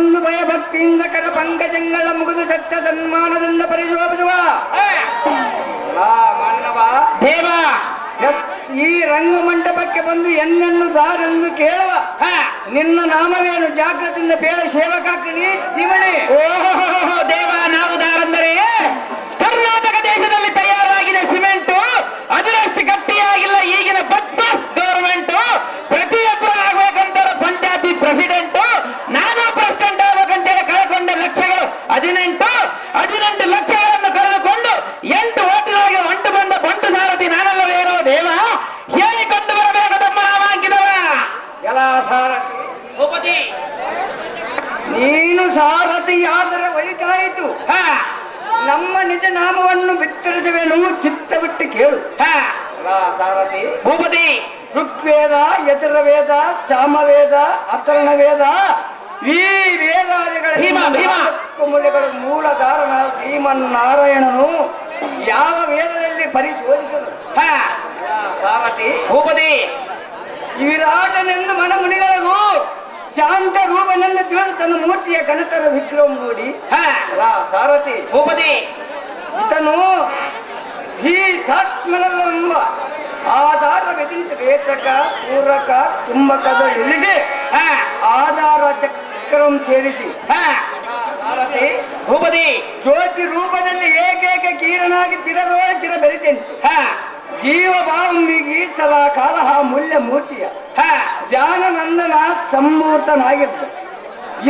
ಬಂದು ಭಯಭಕ್ತಿಯಿಂದ ಕರ ಪಂಕಜಂಗಳ ಮುಗಿದು ಸತ್ಯ ಸನ್ಮಾನದಿಂದ ಪರಿಶೋಭಿಸುವ ಮಾನವ ದೇವ ಈ ರಂಗ ಮಂಟಪಕ್ಕೆ ಬಂದು ಎನ್ನನ್ನು ದಾರೆಂದು ಕೇಳುವ ನಿನ್ನ ನಾಮವೇನು ಜಾಗೃತಿಯಿಂದ ಬೇಡ ಸೇವಕಾಗ್ನಿ ತಿವಣಿ. ಓಹೋ ದೇವ, ನಾವು ದಾರಂದರೆ ಕರ್ನಾಟಕ ದೇಶದಲ್ಲಿ ತಯಾರಾಗಿದೆ ಸಿಮೆಂಟು, ಅದರಷ್ಟು ಗಟ್ಟಿಯಾಗಿಲ್ಲ ಈಗಿನ ಬದ್ಮಾಸ್ ಗೌರ್ಮೆಂಟ್. ಪ್ರತಿಯೊಬ್ಬರು ಆಗ್ಬೇಕಂತಾರೆ ಪಂಚಾಯತಿ ಪ್ರೆಸಿಡೆಂಟ್, ನಾನು ಪ್ರೆಸಿಡೆಂಟ್ ಆಗ್ಬೇಕಂತೇಳಿ ಕಳೆಕೊಂಡ ಲಕ್ಷಗಳು 18 ಲಕ್ಷಗಳನ್ನು ಕಳೆದುಕೊಂಡು 8 ಓಟಿನೊಳಗೆ ಹೊಂಟು ಬಂದ ಬಂಟು ಸಾರಥಿ ನಾನಲ್ಲವೇನೋ ದೇವ, ಹೇಳಿಕೊಂಡು ಬರಬೇಕು ತಮ್ಮ ನಾಮಾಂಕಿತವ. ಎಲ್ಲ ಸಾರಥಿ ಭೂಪತಿ, ನೀನು ಸಾರಥಿಯಾದರೆ ಒಳಿತಾಯಿತು. ನಮ್ಮ ನಿಜ ನಾಮವನ್ನು ಬಿತ್ತರಿಸುವೆನು, ಚಿತ್ತ ಬಿಟ್ಟು ಕೇಳು. ಸಾರಥಿ ಭೂಪತಿ, ಋಗ್ವೇದ, ಯಜುರ್ವೇದ, ಸಾಮವೇದ, ಅಥರ್ಣ ವೇದ, ಈ ವೇದಾದಿಗಳ ಮೂಲೆಗಳ ಮೂಲಧಾರಣ ಶ್ರೀಮನ್ನಾರಾಯಣನು ಯಾವ ವೇದದಲ್ಲಿ ಪರಿಶೋಧಿಸಲು ಸಾರಥಿ ಭೂಪತಿ, ವಿರಾಟನೆಂದು ಮನಮುನಿಗಳಿಗೂ ಶಾಂತ ರೂಪನೆಂದು ತಿಳಿದು ತನ್ನ ಮೂರ್ತಿಯ ಗಣತರ ವಿಗ್ರಹ ನೋಡಿ ಸಾರಥಿ ಭೂಪತಿ, ಇದನ್ನು ಈ ತಾತ್ಮನೆಂಬ ಆಧಾರ ವಿಧಿಸಿ ರೇಚಕ ಪೂರಕ ಕುಂಭಕದ ಇಳಿಸಿ ಆಧಾರ ಚಕ್ರಂ ಸೇರಿಸಿ ಸಾರಥಿ ಭೂಪತಿ, ಜ್ಯೋತಿ ರೂಪದಲ್ಲಿ ಏಕೈಕ ಕೀರನಾಗಿ ಚಿರ ಬೆರಿತೇನೆ. ಜೀವ ಬಾಳಂಬಿಗಿ ಸದಾ ಕಾಲ ಮೂಲ್ಯ ಮೂರ್ತಿಯ ಧ್ಯಾನ ನಂದನ ಸಂಮೂರ್ತನಾಗಿದ್ದ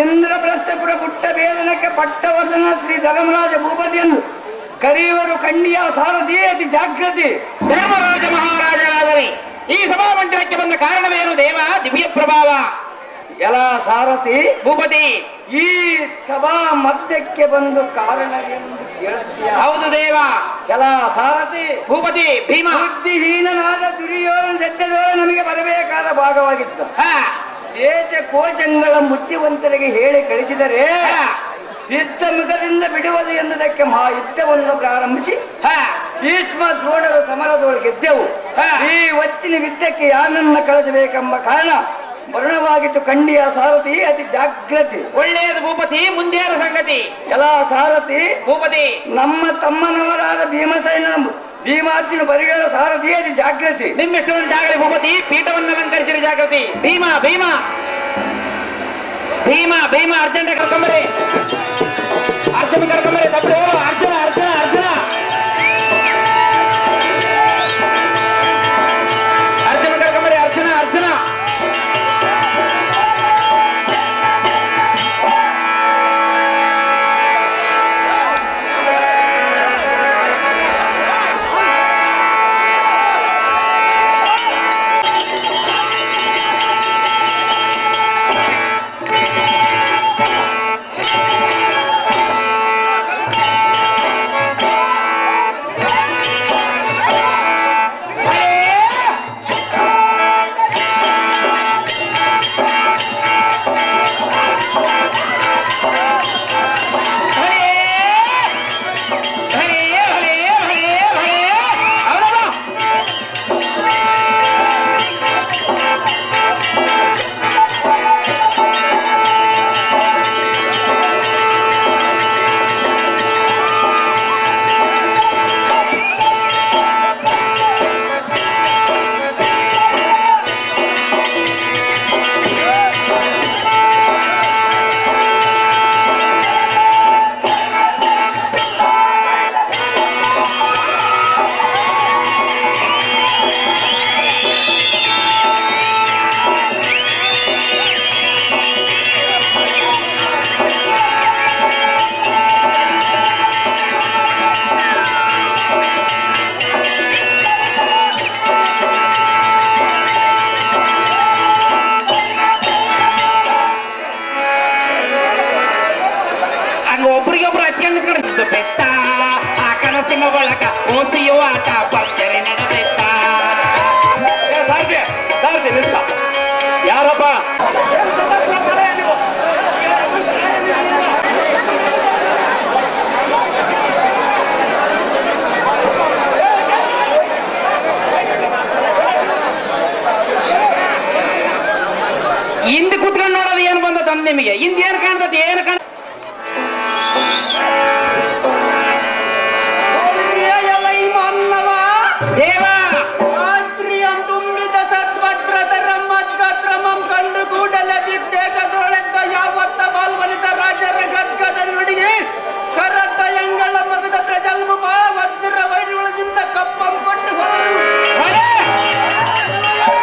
ಇಂದ್ರಪ್ರಸ್ಥಪುರ ಪುಟ್ಟ ಬೇದನಕ್ಕೆ ಪಟ್ಟವರ್ಧನ ಶ್ರೀ ಧರ್ಮರಾಜ ಭೂಪತಿಯನ್ನು ಕರೆಯುವರು ಕಂಡಿಯ ಸಾರಥಿ ಅತಿ ಜಾಗೃತಿ. ಧರ್ಮರಾಜ ಮಹಾರಾಜರಾದರೆ ಈ ಸಭಾಮಂದಿರಕ್ಕೆ ಬಂದ ಕಾರಣವೇನು ದೇವ? ದಿವ್ಯ ಪ್ರಭಾವ. ಎಲ್ಲ ಸಾರಥಿ ಭೂಪತಿ, ಈ ಸಭಾ ಮಧ್ಯಕ್ಕೆ ಬಂದು ಕಾರಣವೆಂದು ಕೇಳುತ್ತೀಯ? ಹೌದು ದೇವ. ಎಲ್ಲ ಸಾರಥಿ ಭೂಪತಿ, ಭೀಮ ಬುದ್ಧಿಹೀನನಾದ ದುರ್ಯೋಧನ ಸತ್ಯದೋಳ ನಮಗೆ ಬರಬೇಕಾದ ಭಾಗವಾಗಿತ್ತು. ದೇಶ ಕೋಶಗಳ ಬುದ್ಧಿವಂತರಿಗೆ ಹೇಳಿ ಕಳಿಸಿದರೆ ಯುದ್ಧ ಮುಖದಿಂದ ಬಿಡುವುದು ಎನ್ನುವುದಕ್ಕೆ ಯುದ್ಧವನ್ನು ಪ್ರಾರಂಭಿಸಿ ಭೀಷ್ಮ ದ್ರೋಣರು ಸಮರದೊಳಗೆದ್ದೆವು. ಈ ಒತ್ತಿನ ಯುದ್ಧಕ್ಕೆ ಯಾನನ್ನ ಕಳಿಸಬೇಕೆಂಬ ಕಾರಣ ವರ್ಣವಾಗಿತ್ತು ಕಂಡಿಯ ಸಾರಥಿ ಅತಿ ಜಾಗೃತಿ. ಒಳ್ಳೆಯದು ಭೂಪತಿ, ಮುಂದೇರ ಸಂಗತಿ. ಎಲ್ಲ ಸಾರಥಿ ಭೂಪತಿ, ನಮ್ಮ ತಮ್ಮನವರಾದ ಭೀಮಸೇನ ಭೀಮಾರ್ಜುನ ಬರಿಗಳ ಸಾರಥಿ ಅತಿ ಜಾಗೃತಿ. ನಿಮ್ಮೆಷ್ಟೊಂದಾಗಲಿ ಭೂಪತಿ, ಪೀಠವನ್ನು ಅಲಂಕರಿಸಿದ ಜಾಗೃತಿ. ಭೀಮ ಭೀಮ ಭೀಮ ಭೀಮ ಅರ್ಜೆಂಟ್ ಕರ್ಕೊಂಬರಿ, ಅರ್ಜುನ ಕರ್ಕೊಂಬರಿ, ತಪ್ಪು ಅರ್ಜುನ ಅರ್ಜುನ ಅರ್ಜುನ ಅರ್ಜುನ ಕರ್ಕೊಂಬರಿ, ಅರ್ಜುನ ಅರ್ಜುನ. ಬೆಟ್ಟ ಆ ಕನಸಿನ ಒಳಗ ಓದಿಯೋ ಆಟ ಭರ್ಜರಿ ನಡೆದಿತ್ತ. ಯಾರಪ್ಪ ಹಿಂದೆ ಕುತ್ಕೊಂಡು ನೋಡೋದು ಏನು ಬಂದದ ನಿಮಗೆ? ಹಿಂದೆ ಏನು ಕಾಣ್ತತಿ ಏನು ಕಾಣ ದೇವ ಆಂತ್ರಿಯಂ ತುಂಬಿದ ಸದ್ಭದ್ರತರಂ ಮದ್ಗತ್ರಮಂ ಕಂಡು ಕೂಡಲ ದಿಗ್ದೇಶದೊಳೆದ್ದ ಯಾವತ್ತ ಬಾಲ್ವನಿತ ರಾಜರ ಗದ್ಗದ ನುಡಿಗೆ ಕರತ್ತ ಎಂಗಳ ಮಗದ ಪ್ರಜಲ್ಮುಪ ವಜ್ರ ವೈರಿಗಳಿಂದ ಕಪ್ಪಂ ಕೊಟ್ಟು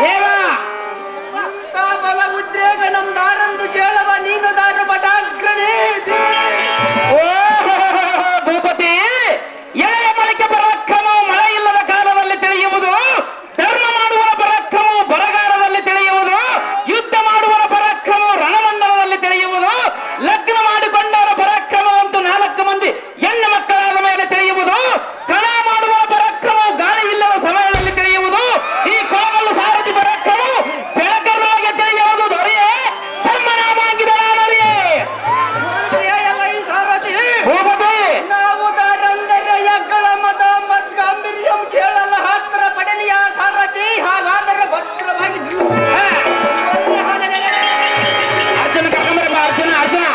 ದೇವ ಬಲ ಉದ್ರೇಗ ನಮ್ ದಾರಂದು ಕೇಳವ ನೀನು ದಾರ ಬಟಾಗ್ರಣಿ ಓ ಭೂಪತಿ ಎಳೆಯ ಮೊಳಕೆ ಪರಾಕ್ರಮವು ಮಳೆ ಇಲ್ಲದ ಕಾಲದಲ್ಲಿ ತಿಳಿಯುವುದು ಧರ್ಮ ಮಾಡುವನ ಪರಾಕ್ರಮವು ಬರಗಾಲದಲ್ಲಿ ತಿಳಿಯುವುದು ಯುದ್ಧ ಮಾಡುವನ ಪರಾಕ್ರಮವು ರಣಮಂಡಲದಲ್ಲಿ ತಿಳಿಯುವುದು ಲಗ್ನ ಮಾಡಿಕೊಂಡವರ ಪರಾಕ್ರಮವಂತೂ 4 ಮಂದಿ ಹೆಣ್ಣು ಮಕ್ಕಳಾದ ಮೇಲೆ ತಿಳಿಯುವುದು ಕಣ ಮಾಡುವನ ಪರಾಕ್ರಮವು ಗಾಳಿ ಇಲ್ಲದ ಸಮಯದಲ್ಲಿ ತಿಳಿಯುವುದು ಈ ಕೋಗಲು ಸಾರಥಿ ಪರಾಕ್ರಮವು ಬೆಳಕರೊಳಗೆ ತಿಳಿಯುವುದು ದೊರೆಯೇ ಧರ್ಮನಾಮಾಂಗಿದ ನಾನರಿಯೇ ಸಾರಥಿ ಭೂಪತಿ ನಾವು ದಾರಂದರ ಯಗಳ ಮದ ಮದ್ಗಾಂಭೀರ್ಯಂ ಕೇಳಲ್ಲ ಹತ್ರ ಪಡಲಿಯ ಸಾರಥಿ ಹಾಗಾದರೆ ಭದ್ರವಾಗಿ ಅರ್ಜುನ ಕರ್ಕೊಂಬರಪ್ಪ ಅರ್ಜುನ ಅರ್ಜುನ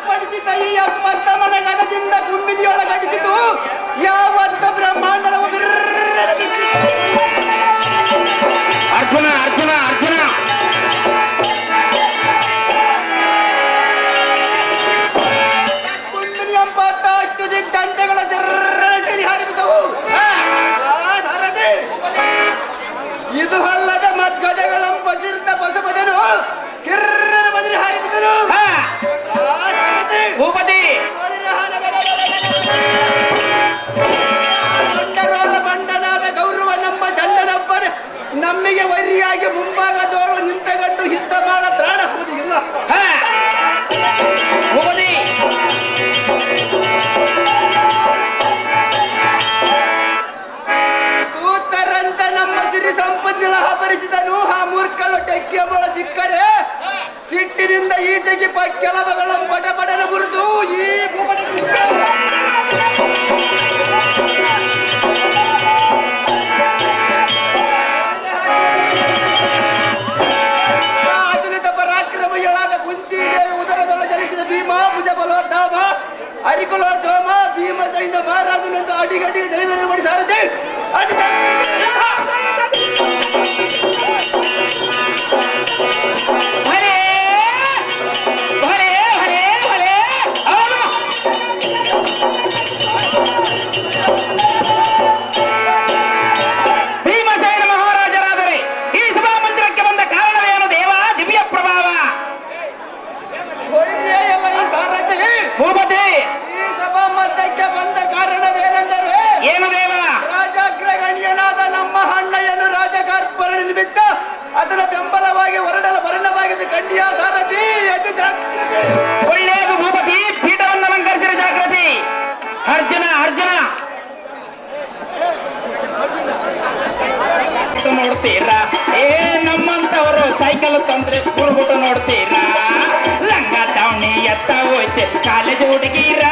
ಪಡಿಸಿದ ಈ 70 ಮನೆ ಗದದಿಂದ ಗುಂಬಿನಿಯೊಳಗಡಿಸಿತು ಯಾವತ್ತ ಬ್ರಹ್ಮಾಂಡನವು ಅರ್ಜುನ ಅರ್ಜುನ ಅರ್ಜುನ ಗುಂಬಿನಿ 80 ದಿಗ್ಗಂಟೆಗಳ ಜರ್ರಳಿ ಹಾರಿಬಿದ್ದವು ಸಾರಥಿ ಇದು ಅಲ್ಲದ ಮದ್ಗಜಗಳ ಬಜಿರ್ದ ಬಸಬದನು ಕಿರ್ರ ಬದಲಿ ಹಾರಿಬಿದ್ದನು ಭೂಪತಿ ಬಂಡನಾದ ಗೌರವ ನಮ್ಮ ಚಂಡನಪ್ಪನೆ ನಮ್ಮಿಗೆ ವೈರಿಯಾಗಿ ಮುಂಭಾಗದವರು ನಿಂತಗಂಡು ಯುದ್ಧ ಮಾಡ ತ್ರಾಣ ಇಲ್ಲ ಭೂಪತಿ ತೂತರಂತ ನಮ್ಮ ಸಿರಿ ಸಂಪತ್ತಿನ ಅಪರಿಸಿದನು ಆ ಮೂರ್ಖಲು ಟೆಕ್ಕಿಯ ಮೊಳ ಸಿಕ್ಕರೆ ಸಿಟ್ಟಿನಿಂದ ಈಚೆಗೆ ಕೆಲವಗಳ ಪಟಪಟನ ಮುರಿದು ಈ ಆಧುನಿಕ ಪರಾಕ್ರಮಿಗಳಾದ ಕುಂತಿದೇವಿ ಉದರದೊಳ ಜನಿಸಿದ ಭೀಮ ಭುಜಬಲೋದ್ಧಾಮ ಹರಿಕುಲೋದ್ಧಾಮ ಭೀಮ ಸೈನ್ಯ ಮಹಾರಾಜನಂದು ಅಡಿಗಡಿಗೆ ಜೈವನ ಮಾಡಿ ಸಾರದೆ ಹರೇ ಹರೇ ಹರೇ ಹರೇ ಅವನು ಭೀಮಸೇನ ಮಹಾರಾಜರಾದರೆ ಈ ಸಭಾ ಮಂದಿರಕ್ಕೆ ಬಂದ ಕಾರಣವೇನು ದೇವ ದಿವ್ಯ ಪ್ರಭಾವ ಸಾರಥಿ ಭೂಪತಿ ಈ ಸಭಾ ಮಧ್ಯಕ್ಕೆ ಬಂದ ಕಾರಣವೇನೆಂದರೆ ಏನು ದೇವ ರಾಜಾಗ್ರಗಣ್ಯನಾದ ನಮ್ಮ ಅಣ್ಣಯ್ಯನು ರಾಜಕಾರ್ಪಣೆ ನಿಮಿತ್ತ ಅದರ ಬೆಂಬಲವಾಗಿ ಹೊರಡಲು ವರ್ಣವಾಗಿದ್ದು ಕಂಡಿಯ ಸಾರಥಿ ಅದು ಜಾಗೃತಿ ಒಳ್ಳೆಯದು ಭೂಪತಿ ಪೀಠವನ್ನು ಅಲಂಕರಿಸಿದ ಜಾಗೃತಿ ಅರ್ಜುನ ಅರ್ಜುನ ನೋಡ್ತೀರಾ ಏ ನಮ್ಮಂತವರು ಸೈಕಲ್ ತಂದ್ರೆ ಕುಡ್ಬಿಟ್ಟು ನೋಡ್ತೀರಾ ಲಂಗ ದಾವಣಿ ಎತ್ತ ಹೋಯ್ತೆ ಕಾಲೇಜ್ ಹುಡುಗೀರ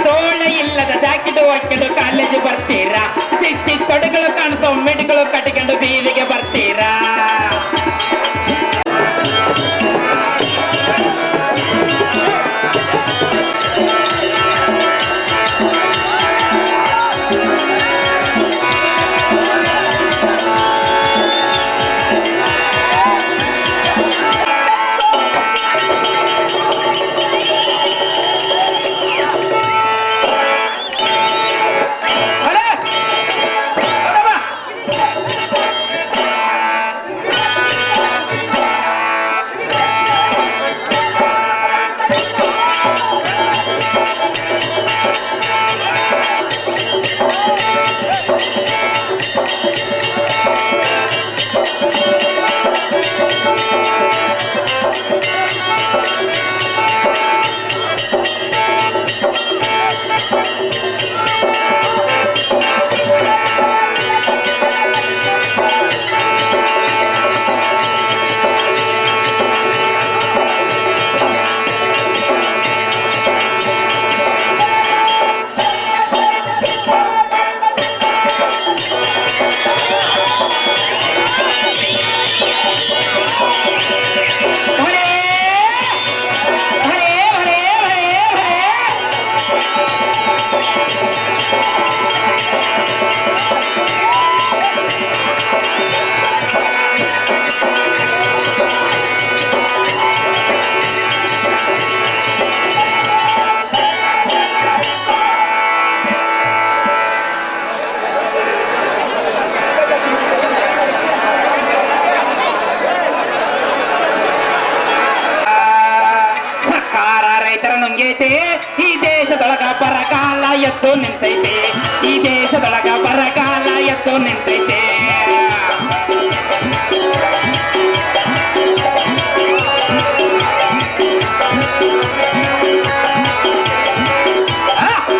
ತೋಳ ಇಲ್ಲದ ಜಾಕೆಟ್ ಹಾಕೊಂಡು ಕಾಲೇಜ್ ಬರ್ತೀರಾ ಚಿಕ್ಕ ತೊಡೆಗಳು ಕಾಣ್ತೋ ಮಿಡ್ಗಳು ಕಟ್ಕೊಂಡು ಬೀದಿಗೆ ಬರ್ತೀರಾ ರೈತರ ನುಂಗೈತೆ ಈ ದೇಶದೊಳಗ ಬರಗಾಲ ಎದ್ದು ನಿಂತೈತೆ ಈ ದೇಶದೊಳಗ ಬರಗಾಲ ಎದ್ದು ನಿಂತೈತೆ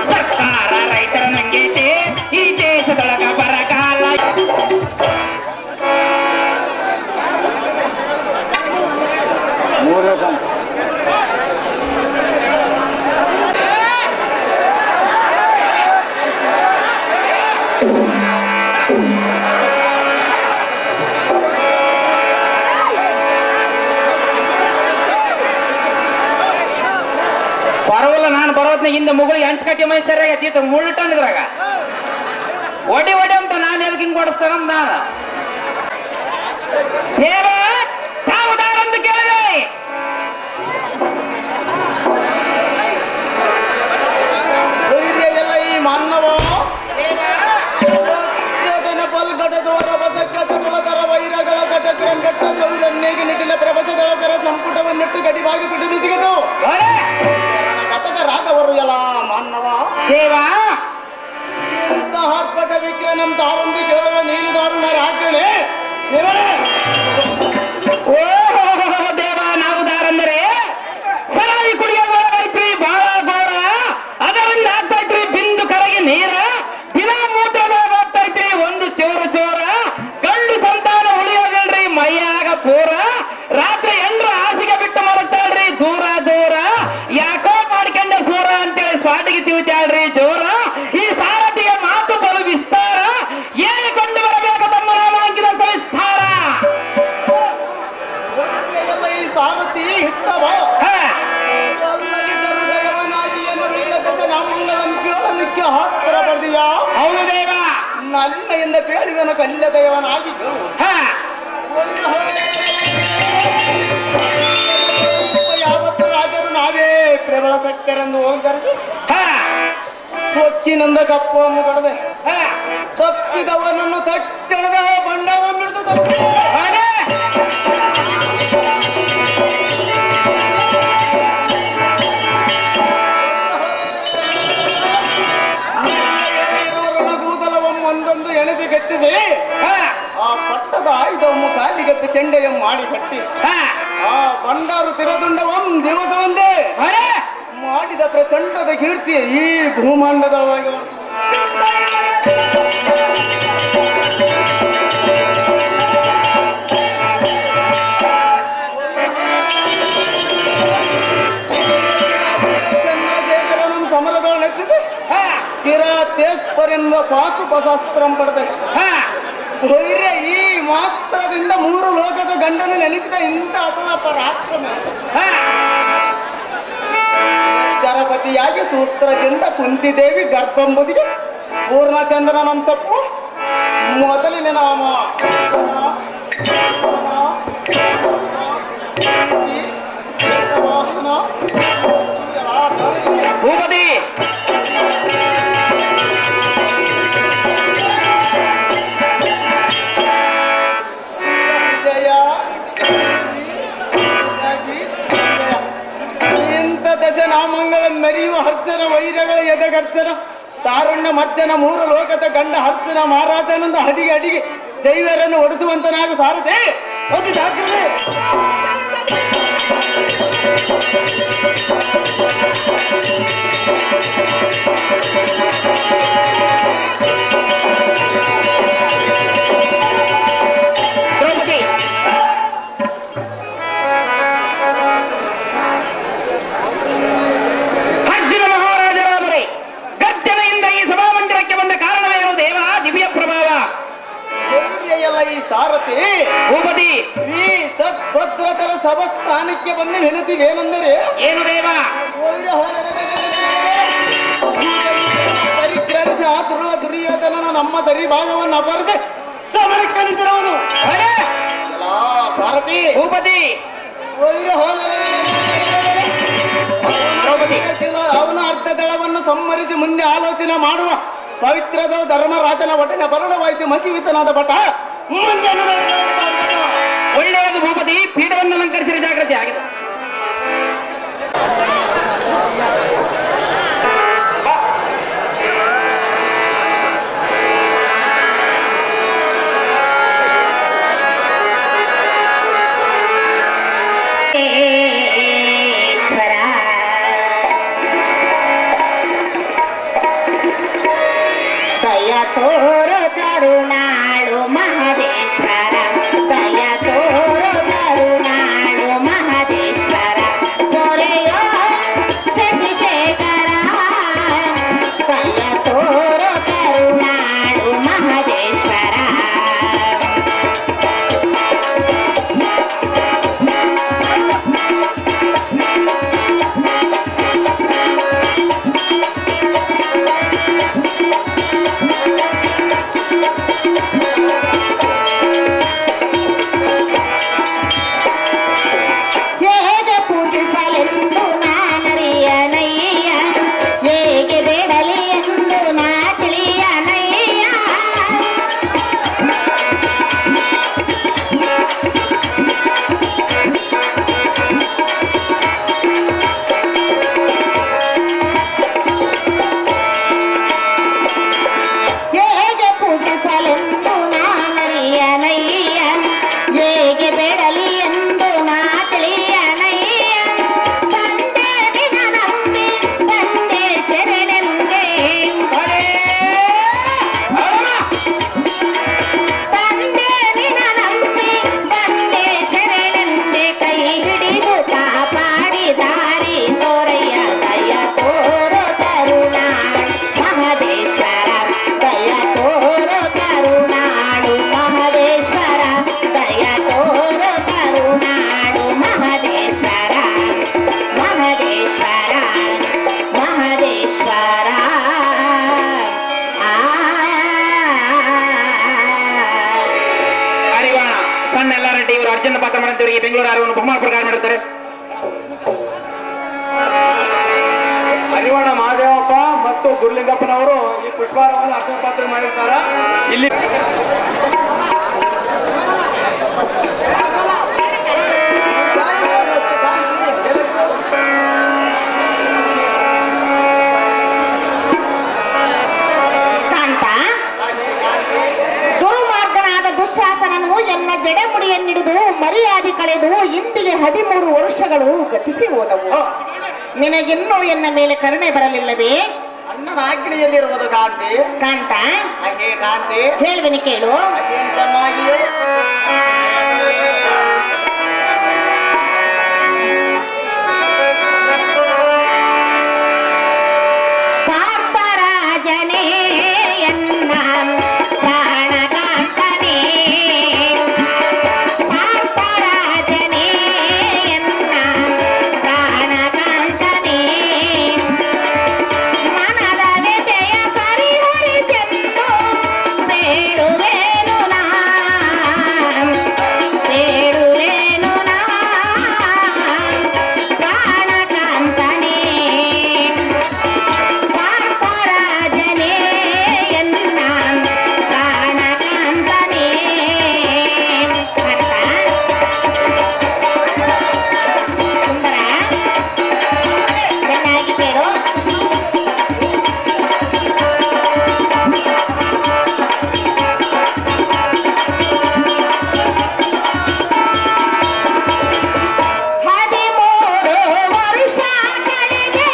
ಸರ್ಕಾರ ರೈತರ ನುಂಗೈತೆ ಈ ದೇಶದೊಳಗ ಬರಗಾಲ ಬರೋಲ್ಲ ನಾನು ಬರೋದ್ನ ಹಿಂದೆ ಮುಗುಳಿ ಹಂಚ್ ಕಟ್ಟಿ ಮೈ ಸರಿಯಾಗಿ ಮುಳ್ಟಂದ್ರಾಗ ಒಡಿ ಒಡಿ ಅಂತ ನಾನು ಎಲ್ಗೆ ಹಿಂಗ್ ಓಡಿಸ್ತಾನ ನಾನು ತಾವುದಾರಂತ ಕೇಳಿದೆ ಎಲ್ಲ ಈ ಮಾನವ ಪಲ್ಗಡದವರ ಬದಕರ ವೈರಗಳ ಘಟಕರಂಗಟ್ಟ ಸೌರನ್ನೇಗೆ ನಿಟ್ಟಿನ ಪ್ರಪಂಚದೊಳಗರ ಸಂಪುಟವನ್ನಿಟ್ಟು ಗಡಿವಾಗಿ ತುಟಿ ಬಿಸಿಗೆದು ಕಥಕ ರಾಗವರು ಎಲ್ಲ ಮಾನವ ದೇವಾ ಎಂತ ಹಾರ್ಪಟ ವಿಕ್ರನಂ ತಾರೊಂದು ಕೇಳುವ ನೀನು ದಾರುಣ ರಾಜ್ಯಣೆ ಓ ದೇವ ನಾವು ದಾರಂದರೆ ಸರಾಯಿ ಕುಡಿಯೋದೈತ್ರಿ ಬಾಳ ಗೋಳ ಅದರಿಂದ ಆಗ್ತೈತ್ರಿ ಬಿಂದು ಕರಗಿ ನೀರ ದಿನ ಮೂತ್ರದಾಗ ಹೋಗ್ತೈತ್ರಿ ಒಂದು ಚೋರ ಚೋರ ಗಂಡು ಸಂತಾನ ಉಳಿಯೋದಿಲ್ರಿ ಮೈಯಾಗ ಪೂರ ರಾತ್ರಿ ಎಂಡ್ರ ಹಾಸಿಗೆ ಬಿಟ್ಟು ಮರತಾಳ್ರಿ ದೂರ ದೂರ ಯಾಕೋ ಮಾಡ್ಕೊಂಡ ಸೂರ ಅಂತೇಳಿ ಸ್ವಾಟಿಗೆ ತಿವಿತಾಳ್ರಿ ಜೋರ ಈ ಸಾರಥಿಗೆ ಮಾತು ಬಲು ವಿಸ್ತಾರ ಹೇಳಿಕೊಂಡು ಬರಬೇಕು ತಮ್ಮ ನಾಮಾಂಕಿತ ಸವಿಸ್ತಾರ ಎಲ್ಲ ಈ ಸಾರಥಿ ಹಿತ್ತವ ಅಲ್ಲದಿದ್ದರು ದಯವನಾಗಿ ಎಂದು ನೀಡದ ನಾಮಂಗಳಂ ಕೇಳಲಿಕ್ಕೆ ಹತ್ತಿರ ಬರ್ದಿಯಾ ಹೌದು ದೇವ ನಲ್ಲಿಯಿಂದ ಬೇಡುವನ ಕಲ್ಲ ದಯವನಾಗಿ ಯಾವತ್ತು ರಾಜರು ನಾವೇ ಪ್ರಬಲ ಸತ್ಯರೆಂದು ಹೋಗರು ಕೊಚ್ಚಿನಿಂದ ಕಪ್ಪವನ್ನು ಕಡದೆ ತಪ್ಪಿದವನನ್ನು ತಟ್ಟಣದ ಬಣ್ಣವನ್ನು ಒಂದೊಂದು ಎಣೆದು ಗಟ್ಟಿದೆ ಆ ಪಟ್ಟದ ಆಯುಧವನ್ನು ಕಾಲಿಗತ್ತು ಚೆಂಡೆಯ ಮಾಡಿ ಕಟ್ಟಿ ಆ ಬಂಡಾರು ತಿರದುಂಡವಂ ದಿವಸ ಒಂದೇ ಮಾಡಿದ ಪ್ರಚಂಡದ ಕೀರ್ತಿಯ ಈ ಭೂಮಾಂಡದೊಳಗೆ ಚಂದ್ರಶೇಖರನಂ ಸಮರದೊಳಗೆ ಕಿರಾತೇಶ್ವರಿಂದ ಪಾಶುಪಶಾಸ್ತ್ರಂ ಪಡೆದ ಧೈರ್ಯ ಈ ಮಾತ್ರದಿಂದ ಮೂರು ಲೋಕದ ಗಂಡನು ನೆನೆಸಿದ ಇಂಥ ಅತನ ಪರಾಕ್ರಮ ಜರಪತಿಯಾಗಿ ಸೂತ್ರದಿಂದ ಕುಂತಿದೇವಿ ಗರ್ಭಂಬುದಿಗೆ ಪೂರ್ಣಚಂದ್ರನಂ ತಪ್ಪು ಮೊದಲಿನ ನಾಮ ಭೂಪತಿ ನಾಮಂಗಳ ಮೆರೆಯುವ ಅರ್ಜನ ವೈರಗಳ ಎದೆಗರ್ಜನ ತಾರುಣ್ಯ ಮರ್ಜನ ಮೂರು ಲೋಕದ ಗಂಡ ಅರ್ಜುನ ಮಹಾರಾಜನೊಂದು ಅಡಿಗೆ ಅಡಿಗೆ ಜೈವರನ್ನು ಒಡಿಸುವಂತನಾಗ ಸಾರದೆ ಒಂದು ಜಾಗ್ರತೆ ದ್ರೌಪದಿ ಅರ್ಜುನ ಮಹಾರಾಜರಾದರೆ ಗರ್ಜನೆಯಿಂದ ಈ ಸಭಾಮಂದಿರಕ್ಕೆ ಬಂದ ಕಾರಣವೇನು ದೇವ ದಿವ್ಯ ಪ್ರಭಾವ ಎಲ್ಲ ಈ ಸಾರಥಿ ಭೂಪತಿ ಈ ಸತ್ಭದ್ರತರ ಸಭಸ್ಥಾನಕ್ಕೆ ಬಂದು ನೆನೆಸಿವೇನೆಂದರೆ ಏನು ದೇವ ಪರಿಗ್ರಹಿಸಿ ಆ ದುರ್ಲ ದುರ್ಯೋಧನನ ನಮ್ಮ ಸರಿ ಭಾಗವನ್ನು ಅಪರಿಸಿ ಸಮರಕ್ಕಣಿಸಿರುವನು ಸಾರಥಿ ಭೂಪತಿ ದ್ರೌಪದಿ ಅವನ ಅರ್ಧ ದಳವನ್ನು ಸಂಹರಿಸಿ ಮುಂದೆ ಆಲೋಚನೆ ಮಾಡುವ ಪವಿತ್ರದ ಧರ್ಮರಾಜನ ಒಡನೆ ಬರಡವಾಯಿತು ಮತಿವಿತನಾದ ಭಟ ಒಳ್ಳೆಯದು ಭೂಪತಿ ಪೀಠವನ್ನು ಅಲಂಕರಿಸಿದ ಜಾಗೃತಿ ಆಗಿದೆ ಮತ್ತು ಗುರುಲಿಂಗಪ್ಪನವರು ಈ ಪುಷ್ಪಾರವನ್ನು ಅರ್ಚನೆ ಪಾತ್ರ ಮಾಡಿರ್ತಾರ. ಇಲ್ಲಿ ಎನ್ನ ಜಡೆಮುಡಿಯನ್ನಿಡಿದು ಮರ್ಯಾದೆ ಕಳೆದು ಇಂದಿಗೆ 13 ವರ್ಷಗಳು ಗತಿಸಿ ಹೋದವು. ನಿನಗಿನ್ನೂ ಎನ್ನ ಮೇಲೆ ಕರುಣೆ ಬರಲಿಲ್ಲವೇ? ಅಣ್ಣನ ಆಜ್ಞೆಯಲ್ಲಿರುವುದು ಕಾಂತಿ. ಕಾಂತ ಹಾಗೆ ಕಾಂತಿ ಹೇಳ್ತೀನಿ ಕೇಳು. ಅದೇನು ಚೆನ್ನಾಗಿಯೇ ಪಾರ್ಥರಾಜನೇ ಎನ್ನ ಪ್ರಾಣಕಾಂತನೇ, ಪಾರ್ಥರಾಜನೇ ಎನ್ನ ಪ್ರಾಣಕಾಂತನೇ, ಮನದ ವ್ಯಥೆಯ ಪರಿಹರಿಸೆಂದು ಬೇಡುವೆನು ನಾ, ಬೇಡುವೆನು ನಾ, ಪ್ರಾಣಕಾಂತನೇ, ಪಾರ್ಥರಾಜನೇ ಎನ್ನ ಪ್ರಾಣಕಾಂತನೇ. ಸುಂದರ ಚೆನ್ನಾಗಿ ಕೇಳು. ಹದಿಮೂರು ವರುಷ ಕಳೆದೆ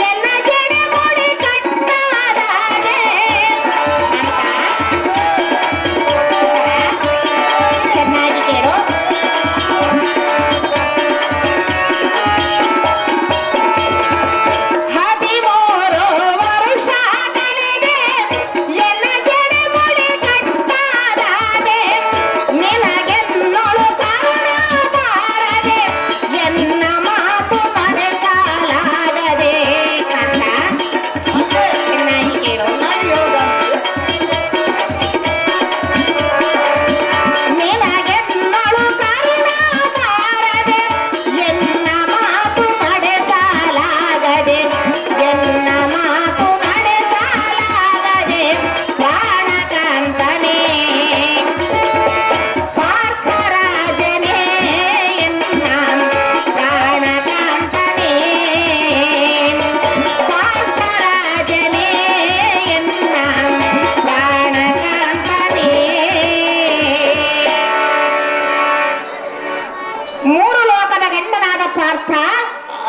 ಎನ್ನ ಜಡೆಮುಡಿ ಕಟ್ಟಾದಾಗೆ ಚೆನ್ನಾಗಿ ಕೇಳು. ಹದಿಮೂರು ವರುಷ ಕಳೆದೆ ಎನ್ನ ಜಡೆಮುಡಿ ಕಟ್ಟಾದಾಗೆ ನಿನಗೆನ್ನೊಳು ಕರುಣ ಬಾರದೆ ಎನ್ನ ಮಾತು ಮರೆಸಲಾಗದೆ ಕಂದ ಚೆನ್ನಾಗಿ ಕೇಳು. ನಿನಗೆನ್ನೊಳು ಕರುಣ ಬಾರದೆ ಎನ್ನ ಮಾತು ಮರೆಸಲಾಗದೆ, ಎನ್ನ ಮಾತು ಮರೆಸಲಾಗದೆ, ಪ್ರಾಣಕಾಂತನೇ, ಪಾರ್ಥರಾಜನೇ ಎನ್ನ ಪ್ರಾಣಕಾಂತನೇ, ಪಾರ್ಥರಾಜನೇ ಎನ್ನ ಪ್ರಾಣಕಾಂತನೇ. ಮೂರು ಲೋಕದ ಗಂಡನಾದ ಪಾರ್ಥ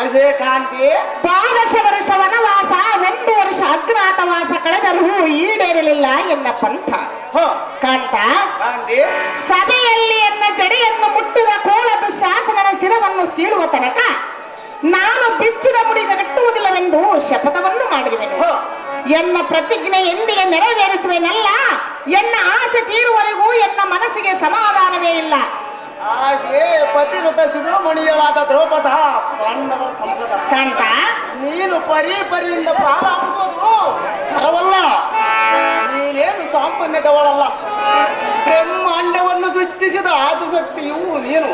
ಅದೇ ಕಾಂತಿ 12 ವರ್ಷ ವನವಾಸ, 1 ವರ್ಷ ಅಜ್ಞಾತವಾಸ ಕಳೆದರೂ ಈಡೇರಲಿಲ್ಲ ಎನ್ನ ಪಂಥ. ಹ ಕಾಂತ ಕಾಂತಿ ಸಭೆಯಲ್ಲಿ ಎನ್ನ ಜಡೆಯನ್ನು ಮುಟ್ಟಿದ ಕೋಳ ದುಶ್ಯಾಸನನ ಶಿರವನ್ನು ಸೀಳುವ ತನಕ ನಾನು ಬಿಚ್ಚಿದ ಮುಡಿಗೆ ಕಟ್ಟುವುದಿಲ್ಲವೆಂದು ಶಪಥವನ್ನು ಮಾಡಿರುವೆನು. ಹ ಎನ್ನ ಪ್ರತಿಜ್ಞೆ ಎಂದಿಗೆ ನೆರವೇರಿಸುವೆನಲ್ಲ. ಎನ್ನ ಆಸೆ ತೀರುವವರೆಗೂ ಎನ್ನ ಮನಸ್ಸಿಗೆ ಸಮಾಧಾನವೇ ಇಲ್ಲ. ಹಾಗೆ ಪತಿವ್ರತ ಶಿರೋಮಣಿಯಳಾದ ದ್ರೌಪದ ಪಾಂಡವರ ಸಂಪದ. ಕಾಂತ ನೀನು ಪರಿಯಿಂದ ಪ್ರಾರಂಭಿಸೋದು ಅವಲ್ಲ. ನೀನೇನು ಸಾಮಾನ್ಯದವಳಲ್ಲ. ಬ್ರಹ್ಮಾಂಡವನ್ನು ಸೃಷ್ಟಿಸಿದ ಆದಿಶಕ್ತಿಯು ನೀನು.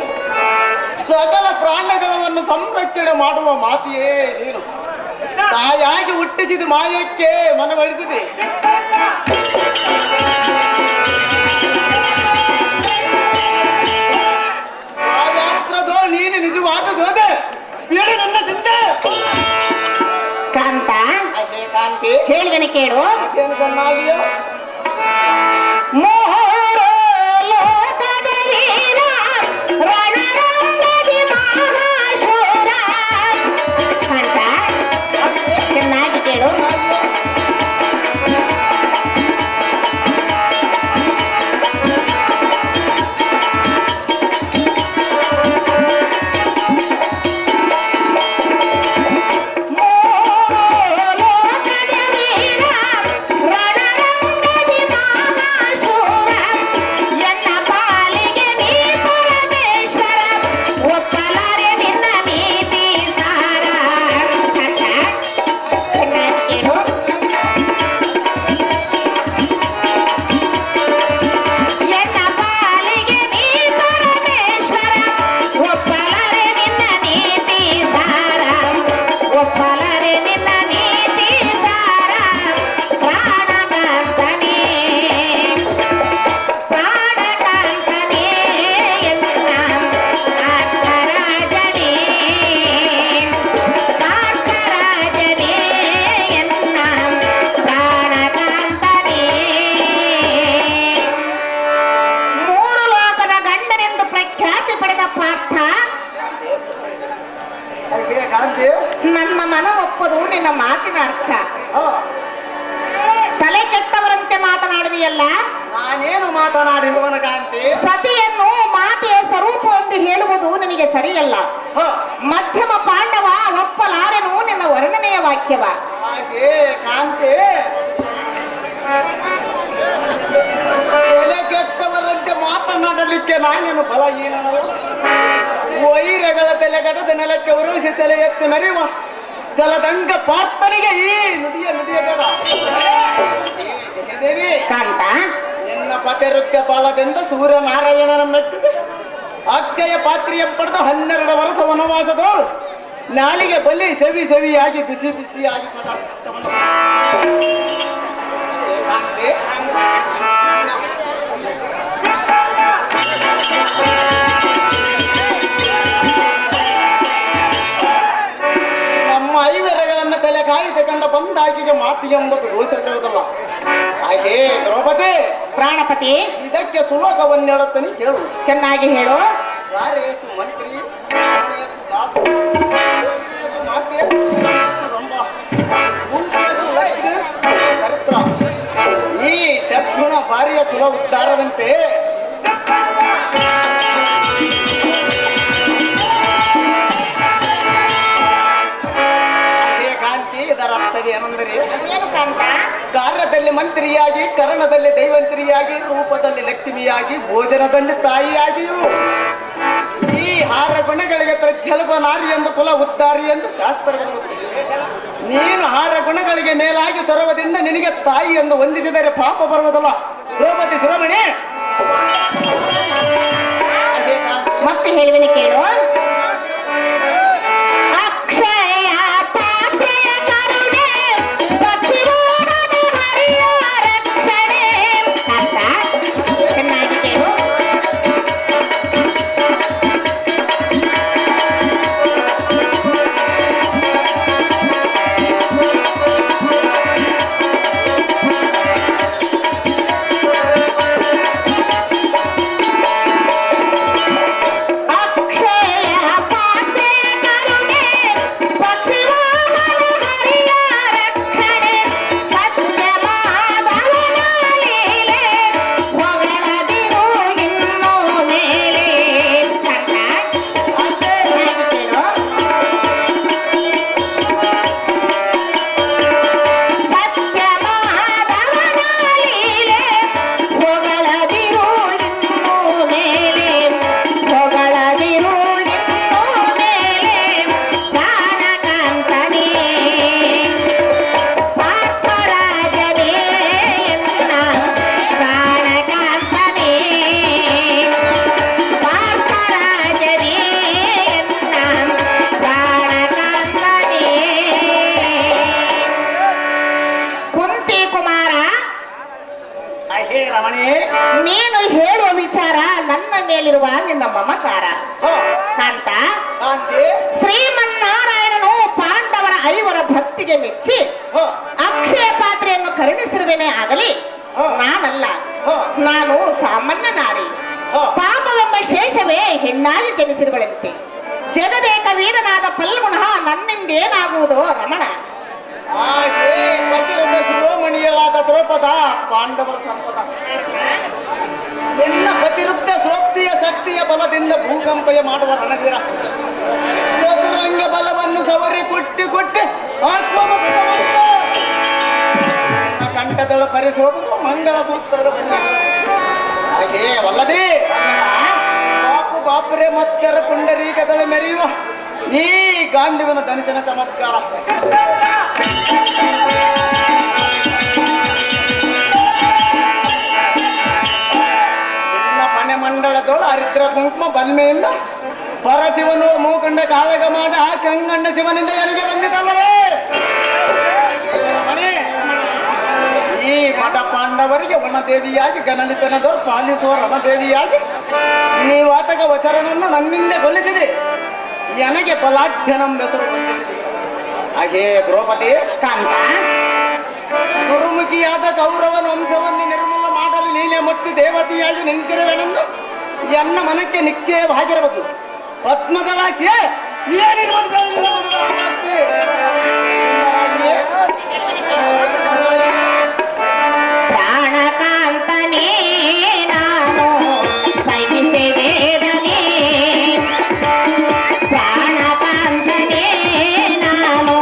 ಸಕಲ ಪ್ರಾಣಗಳನ್ನು ಸಂರಕ್ಷಣೆ ಮಾಡುವ ಮಾತೆಯೇ ನೀನು. ತಾಯಾಗಿ ಹುಟ್ಟಿಸಿದ ಮಾಯಕ್ಕೆ ಮನವೊಲಿಸಿದೆ. ಮಾಯಾತ್ರದೋ ನೀನು ನಿಜವಾದದೋದೆ ಬೇರೆ ನನ್ನ ಚಿಂತೆ. ಕಾಂತ ಅದೇ ಕಾಂತಿ ಹೇಳಿದನೆ ಕೇಳು. ಅದೇನು ಚೆನ್ನಾಗಿಯೋ ಮೂರು ಲೋಕದ ವೀರ ರಣರಂಗದಿ ಮಹಾಶೂರ. ಕಾಂತ ಚೆನ್ನಾಗಿ ಕೇಳು. ಒಪ್ಪಲರೆ ನಿನ್ನ ನೀತಿ ಸಾರ. ನಾನು ಒಪ್ಪದು ನಿನ್ನ ಮಾತಿನ ಅರ್ಥ. ಹ, ತಲೆ ಕೆಟ್ಟವರಂತೆ ಮಾತನಾಡುವಿಯಲ್ಲ. ನಾನೇನು ಮಾತನಾಡಿರುವನ ಕಾಂತಿ? ಸತಿಯನ್ನು ಮಾತೆಯ ಸ್ವರೂಪ ಎಂದು ಹೇಳುವುದು ನಿನಗೆ ಸರಿಯಲ್ಲ. ಹ, ಮಧ್ಯಮ ಪಾಂಡವ ಒಪ್ಪಲಾರೆನು ನಿನ್ನ ವರ್ಣನೆಯ ವಾಕ್ಯವ. ಹಾಗೆ ಕಾಂತಿ, ತಲೆ ಕೆಟ್ಟವರಂತೆ ಮಾತನಾಡಲಿಕ್ಕೆ ನಾನೇನು ಬಲಹೀನನಲ್ಲ. ವೈರಗಳ ತಲೆಗಡದ ನೆಲಕ್ಕೆ ಉರುಳಿಸಿ ತಲೆ ಎತ್ತಿ ಮೆರೆಯುವ ಜಲದಂಗ ಪಾರ್ಥನಿಗೆ ಈ ನುಡಿಯ ಬೇಡ. ದೇವಿ ಕಾಂತ, ನಿನ್ನ ಪತಿರುಕ್ತ ಫಲದಿಂದ ಸೂರ್ಯನಾರಾಯಣನ ಮೆಟ್ಟಿದೆ ಅಕ್ಷಯ ಪಾತ್ರಿಯ ಪಡೆದು 12 ವರ್ಷ ವನವಾಸದೋಳು ನಾಲಿಗೆ ಬಲಿ ಸವಿ ಸವಿಯಾಗಿ ಬಿಸಿ ಬಿಸಿಯಾಗಿ ನಮ್ಮ ಐವರಗಳನ್ನು ತಲೆ ಕಾಯ್ದುಕೊಂಡ ಬಂದಾಗಿಗೆ ಮಾತು ಎಂಬುದು ದೋಷವಿರುವುದಲ್ಲ. ಹಾಗೆ ದ್ರೌಪದಿ ಪ್ರಾಣಪತಿ, ಇದಕ್ಕೆ ಸುಲೋಕವನ್ನು ಹೇಳುತ್ತಾನೆ ಕೇಳು. ಚೆನ್ನಾಗಿ ಹೇಳು. ಯಾರೇಸು ಮಂತ್ರಿ, ಯಾರೇಸು ದಾಸು, ಯಾರೇಸು ಮಾತೆ, ಯಾರೇಸು ರಂಭ, ಮುಂದೇಸು ಲಕ್ಷ್ಮಿ, ಚರಿತ್ರ. ಈ ಶತ್ರುಣ ಭಾರ್ಯ ಕುಲ ಉದ್ಧಾರದಂತೆ ಕಾಂತಿ. ಇದರ ಅರ್ಥವೇ ಏನೆಂದರೆ, ಏನು ಕಾಂತ? ಕಾರ್ಯದಲ್ಲಿ ಮಂತ್ರಿಯಾಗಿ, ಕರ್ಣದಲ್ಲಿ ದೈವಂತ್ರಿಯಾಗಿ, ರೂಪದಲ್ಲಿ ಲಕ್ಷ್ಮಿಯಾಗಿ, ಭೋಜನದಲ್ಲಿ ತಾಯಿಯಾಗಿಯೂ ಈ 6 ಗುಣಗಳಿಗೆ ಪ್ರಜ್ವಲಭ ನಾರಿ ಎಂದು ಕುಲ ಉದ್ಧಾರಿ ಎಂದು ಶಾಸ್ತ್ರಗಳು. ನೀನು 6 ಗುಣಗಳಿಗೆ ಮೇಲಾಗಿ ತರುವುದರಿಂದ ನಿನಗೆ ತಾಯಿ ಎಂದು ಹೊಂದಿಸಿದರೆ ಪಾಪ ಬರುವುದಲ್ಲ. ದ್ರೌಪದಿ ಶಿರೋಮಣಿ, ಮತ್ತೆ ಹೇಳುವೆನು ಕೇಳು. ನೀನು ಹೇಳುವ ವಿಚಾರ ನನ್ನ ಮೇಲಿರುವ ನಿನ್ನ ಮಮಕಾರ. ಕಾಂತ, ಶ್ರೀಮನ್ನಾರಾಯಣನು ಪಾಂಡವರ 5 ಭಕ್ತಿಗೆ ಮೆಚ್ಚಿ ಅಕ್ಷಯ ಪಾತ್ರೆಯನ್ನು ಕರುಣಿಸಿರುವೇನೆ ಆಗಲಿ ನಾನಲ್ಲ. ನಾನು ಸಾಮಾನ್ಯ ನಾರಿ. ಪಾಪವೆಂಬ ಶೇಷವೇ ಹೆಣ್ಣಾಗಿ ಜನಿಸಿರುವಳಂತೆ. ಜಗದೇಕ ವೀರನಾದ ಫಲ್ಗುಣ ನನ್ನಿಂದೇನಾಗುವುದೋ ರಮಣ. ಶಿರೋಮಣಿಯಲಾದ ದ್ರೌಪದ ಪಾಂಡವರ ಸಂಪದ. ನಿನ್ನ ಪ್ರತಿರುಕ್ತ ಸೋಕ್ತಿಯ ಶಕ್ತಿಯ ಬಲದಿಂದ ಭೂಕಂಪಯ ಮಾಡುವ ರಣವೀರ. ಚತುರಂಗ ಬಲವನ್ನು ಸವರಿ ಕುಟ್ಟಿ ಕಂಠದಳ ಪರಿಸೋದು ಮಂಗಳ ಸೂತ್ರದ ಹಾಗೆ ವಲ್ಲದೆ ಬಾಪುರೆ ಮತ್ತರ ಪುಂಡರೀಕದಳ ಮೆರೆಯುವ ಈ ಗಾಂಡಿವನ ಧನಿಜನ ಚಮತ್ಕಾರ. ಮನೆ ಮಂಡಳದೋಳು ಹರಿದ್ರ ಕುಂಕುಮ ಬಲ್ಮೆಯಿಂದ ಪರಶಿವನು ಮೂಕಂಡ ಕಾಳಗ ಮಾಡಿ ಆ ಕಂಗಂಡ ಶಿವನಿಂದ ಎಲ್ಲಿಗೆ ಬಂದಿದ್ದಲ್ಲವೇ ಈ ಮಠ ಪಾಂಡವರಿಗೆ ವನದೇವಿಯಾಗಿ ಗಣನಿತನದವರು ಪಾಲಿಸುವ ರಮದೇವಿಯಾಗಿ ನೀವಾತಕ ವಚರನನ್ನು ನನ್ನಿಂದ ಕೊಲ್ಲಿಸಿದೆ. ನನಗೆ ಬಲಾಢ್ಯನಂಬೆಸರು ಬಂದಿದೆ. ಹಾಗೆ ದ್ರೌಪದಿ ಕಾಂತ, ಗುರುಮುಖಿಯಾದ ಕೌರವನ ವಂಶವನ್ನು ನಿರ್ಮೂಲ ಮಾಡಲು ನೀನೆ ಮತ್ತು ದೇವತೆಯಾಗಿ ನಿಂತಿರುವೆನೆಂದು ಎನ್ನ ಮನಕ್ಕೆ ನಿಶ್ಚಯವಾಗಿರಬಹುದು. ಪದ್ಮದಳಾಚೆ ಪ್ರಾಣಕಾಂತನೇ ನಾನು ಸಹಿಸೆ ವೇದನೆ ಪ್ರಾಣಕಾಂತನೇ ನಾನು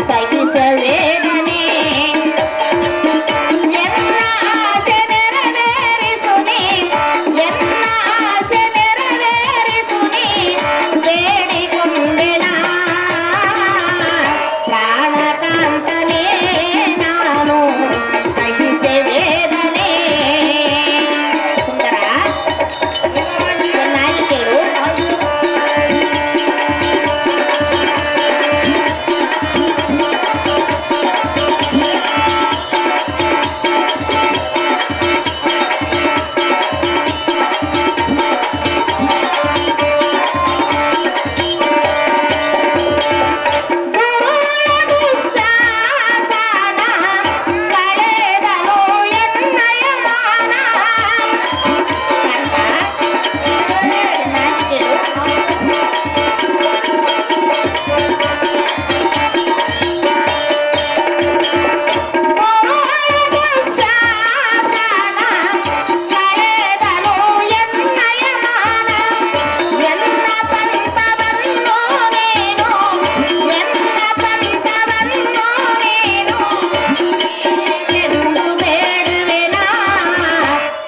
ಸಹಿಸೆ ವೇದನೆ ಎನ್ನ ಆಸೆ ನೆರವೇರಿಸುನಿ ಎನ್ನ ಆಸೆ ನೆರವೇರಿಸುನಿ ಬೇಡಿಕೊಂಡೆನಾ ಪ್ರಾಣಕಾಂತನೇ ನಾನು ಸಹಿಸೆ ವೇದನೆ ಸುಂದರ ಚೆನ್ನಾಗಿ ಕೇಳು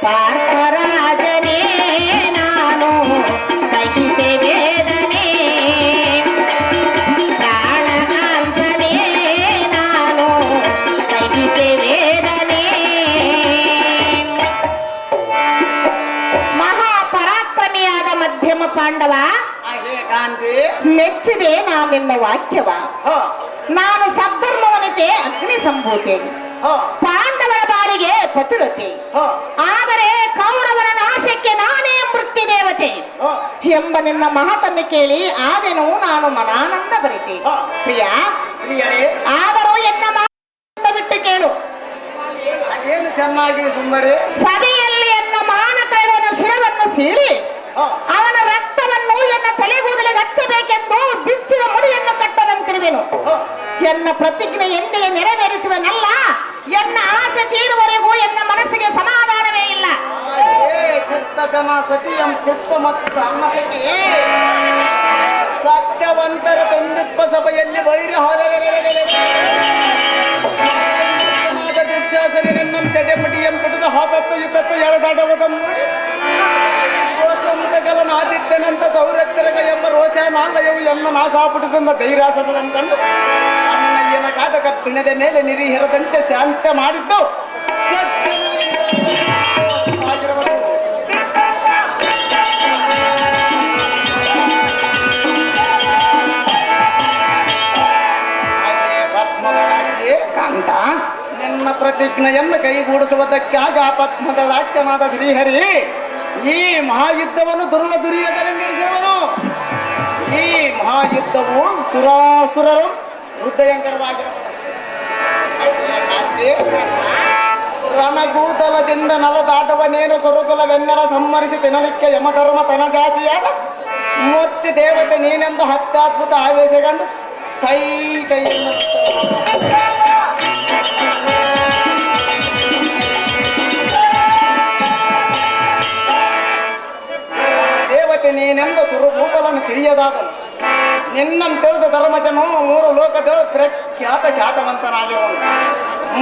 ಪಾರ್ಥರಾಜನೇ ನಾನು ಸಹಿಸೆ ವೇದನೆ ಪ್ರಾಣಕಾಂತನೇ ನಾನು ಸಹಿಸೆ ವೇದನೆ ಮಹಾಪರಾಕ್ರಮಿಯಾದ ಮಧ್ಯಮ ಪಾಂಡವ ಕಾಂತಿ ಮೆಚ್ಚಿದೆ ನಾನೆನ್ನ ವಾಕ್ಯವ ಹ ನಾನು ಸದ್ಧರ್ಮವನಿತೆ ಅಗ್ನಿ ಸಂಭೂತೆ ಹ ಪಾಂಡವರ ಬಾಳಿಗೆ ಪತಿರತೆ ಹ ಆದರೆ ಕೌರವರ ನಾಶಕ್ಕೆ ನಾನೇ ಮೃತ್ಯು ದೇವತೆ ಹ ಎಂಬ ನಿನ್ನ ಮಹತನ್ನು ಕೇಳಿ ಆದೆನು ನಾನು ಮನಾನಂದ ಬರಿತೆ ಹ. ಪ್ರಿಯ ಪ್ರಿಯರೇ ಆದರೂ ಎನ್ನ ಮಾನ ಬಿಟ್ಟು ಕೇಳು ಏನು ಚೆನ್ನಾಗಿ ಸುಂದರಿ ಸಭೆಯಲ್ಲಿ ಎನ್ನ ಮಾನ ಕೈವನ ಶಿರವನ್ನು ಸೀಳಿ ಹ ಅವನ ರಕ್ತವನ್ನು ಎನ್ನ ತಲೆಗೂದಲಿಗೆ ಹಚ್ಚಬೇಕೆಂದು ಬಿಚ್ಚಿದ ಮುಡಿಯನ್ನು ಕಟ್ಟದಂತಿರುವೆನು ಹ ಎನ್ನ ಪ್ರತಿಜ್ಞೆ ಎಂದಿಗೆ ನೆರವೇರಿಸುವನಲ್ಲ ಎನ್ನ ಆಸೆ ತೀರುವವರೆಗೂ ಎನ್ನ ಮನಸ್ಸಿಗೆ ಸಮಾಧಾನವೇ ಇಲ್ಲ ಚಿತ್ತಜನ ಸತಿಯಂ ಚಿತ್ತ ಮತ್ತು ಅಮ್ಮಕ್ಕೆ ಸತ್ಯವಂತರ ತಂದಿಪ್ಪ ಸಭೆಯಲ್ಲಿ ವೈರಿ ದುಶ್ಯಾಸನೆ ನಿನ್ನಂ ತಡೆಮಡಿಯಂ ಪುಟದ ಹಾಪತ್ತು ಯುಗತ್ತು ಎಳದಾಡವದಂ ಆದಿತ್ಯನಂತ ಸೌರತ್ತಿರಗ ಎಂಬ ರೋಚನಾಲಯವು ಎನ್ನ ನಾಸಾಪುಟದಿಂದ ಧೈರ್ಯಾಸದನ್ನು ಕಂಡು ಅಣ್ಣಯ್ಯನ ಕಾದಕ ಪಿಣದ ಮೇಲೆ ನಿರಿಹಿರದಂತೆ ಶಾಂತ ಮಾಡಿದ್ದು ಕಾಂತ ನಿನ್ನ ಪ್ರತಿಜ್ಞೆಯನ್ನು ಕೈಗೂಡಿಸುವುದಕ್ಕಾಗ ಪದ್ಮದ ವಾಕ್ಯನಾದ ಶ್ರೀಹರಿ ಈ ಮಹಾಯುದ್ಧವನ್ನು ದುರ್ಯೋಧನನು ಈ ಮಹಾಯುದ್ಧವು ಸುರಾಸುರರು ಹೃದಯಂಕರವಾಗಿರುತ್ತದೆ ರಣಗೂದಲದಿಂದ ನಲದಾಟವನೇನು ಕುರುಕುಲವೆನ್ನರ ಸಂಹರಿಸಿ ತಿನ್ನಲಿಕ್ಕೆ ಯಮಧರ್ಮ ತನ ಜಾತಿಯಾದ ಮತ್ತೆ ದೇವತೆ ನೀನೆಂದು ಹತ್ತಾದ್ಭುತ ಆವೇಶಗೊಂಡು ಕೈ ಕೈಯನ್ನು ದೇವತೆ ನೀನೆಂದು ಕುರುಭೂತವನ್ನು ತಿಳಿಯದಾದನು ನಿನ್ನಂ ತಿಳಿದ ಧರ್ಮಜನು ಮೂರು ಲೋಕದಳು ಪ್ರಖ್ಯಾತ ಖ್ಯಾತವಂತನಾಗಿರುವನು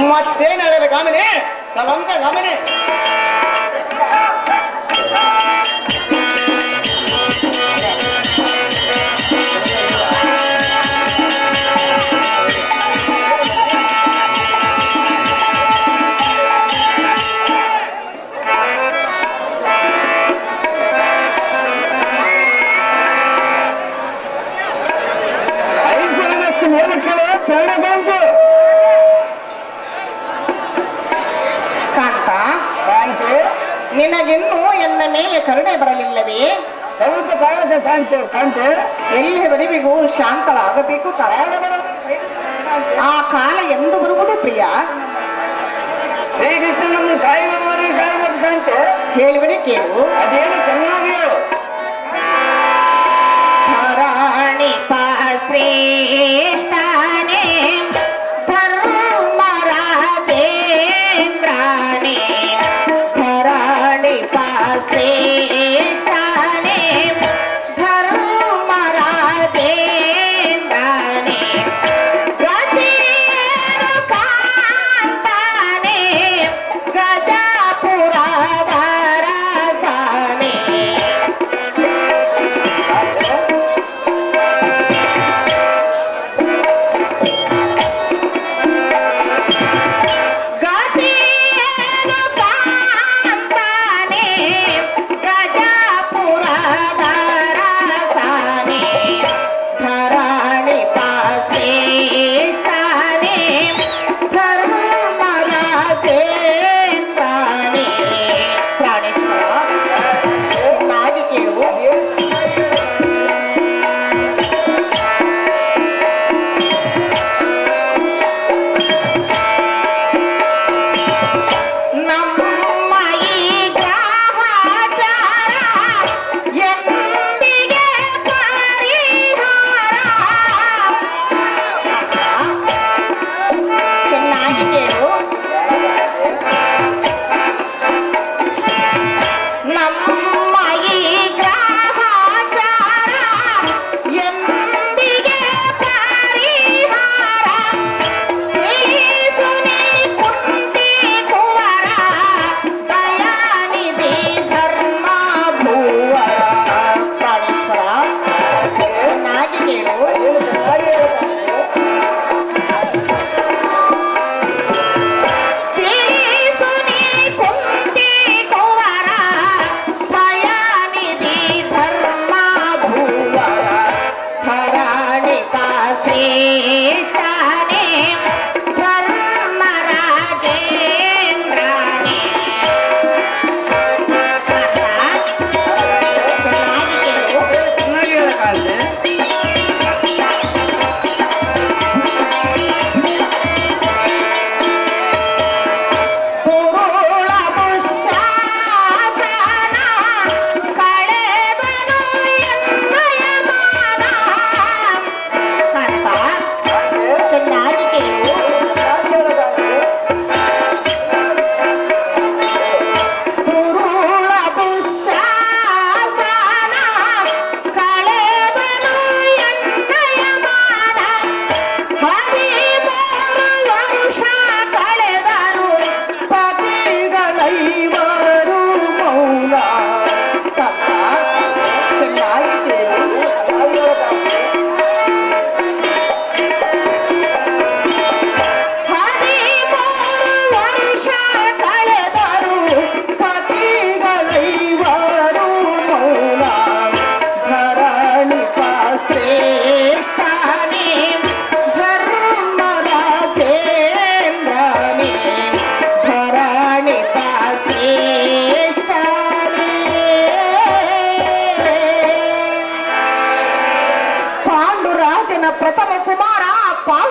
ಮತ್ತೇನು ಹೇಳಲು ಗಮನೆ ಸಲಂತ ಗಮನೆ ಕಾಂತ ನಿನಗಿನ್ನೂ ಎನ್ನ ಮೇಲೆ ಕರುಣೆ ಬರಲಿಲ್ಲವೇ ಸ್ವಲ್ಪ ಕಾಲದ ಕಾಂತೆ ಎಲ್ಲಿವರೆಗೂ ಶಾಂತಳಾಗಬೇಕು ಆ ಕಾಲ ಎಂದು ಬರುವುದು ಪ್ರಿಯ ಶ್ರೀಕೃಷ್ಣನನ್ನು ಕಾಯುವವರೆಗೆ ಕಾಯಬೇಕು ಕಾಂತೆ ಹೇಳುವರೆ ಕೇಳು ಅದೇನು ಚೆನ್ನಾಗಿ ಹೇಳು ಧರಣಿ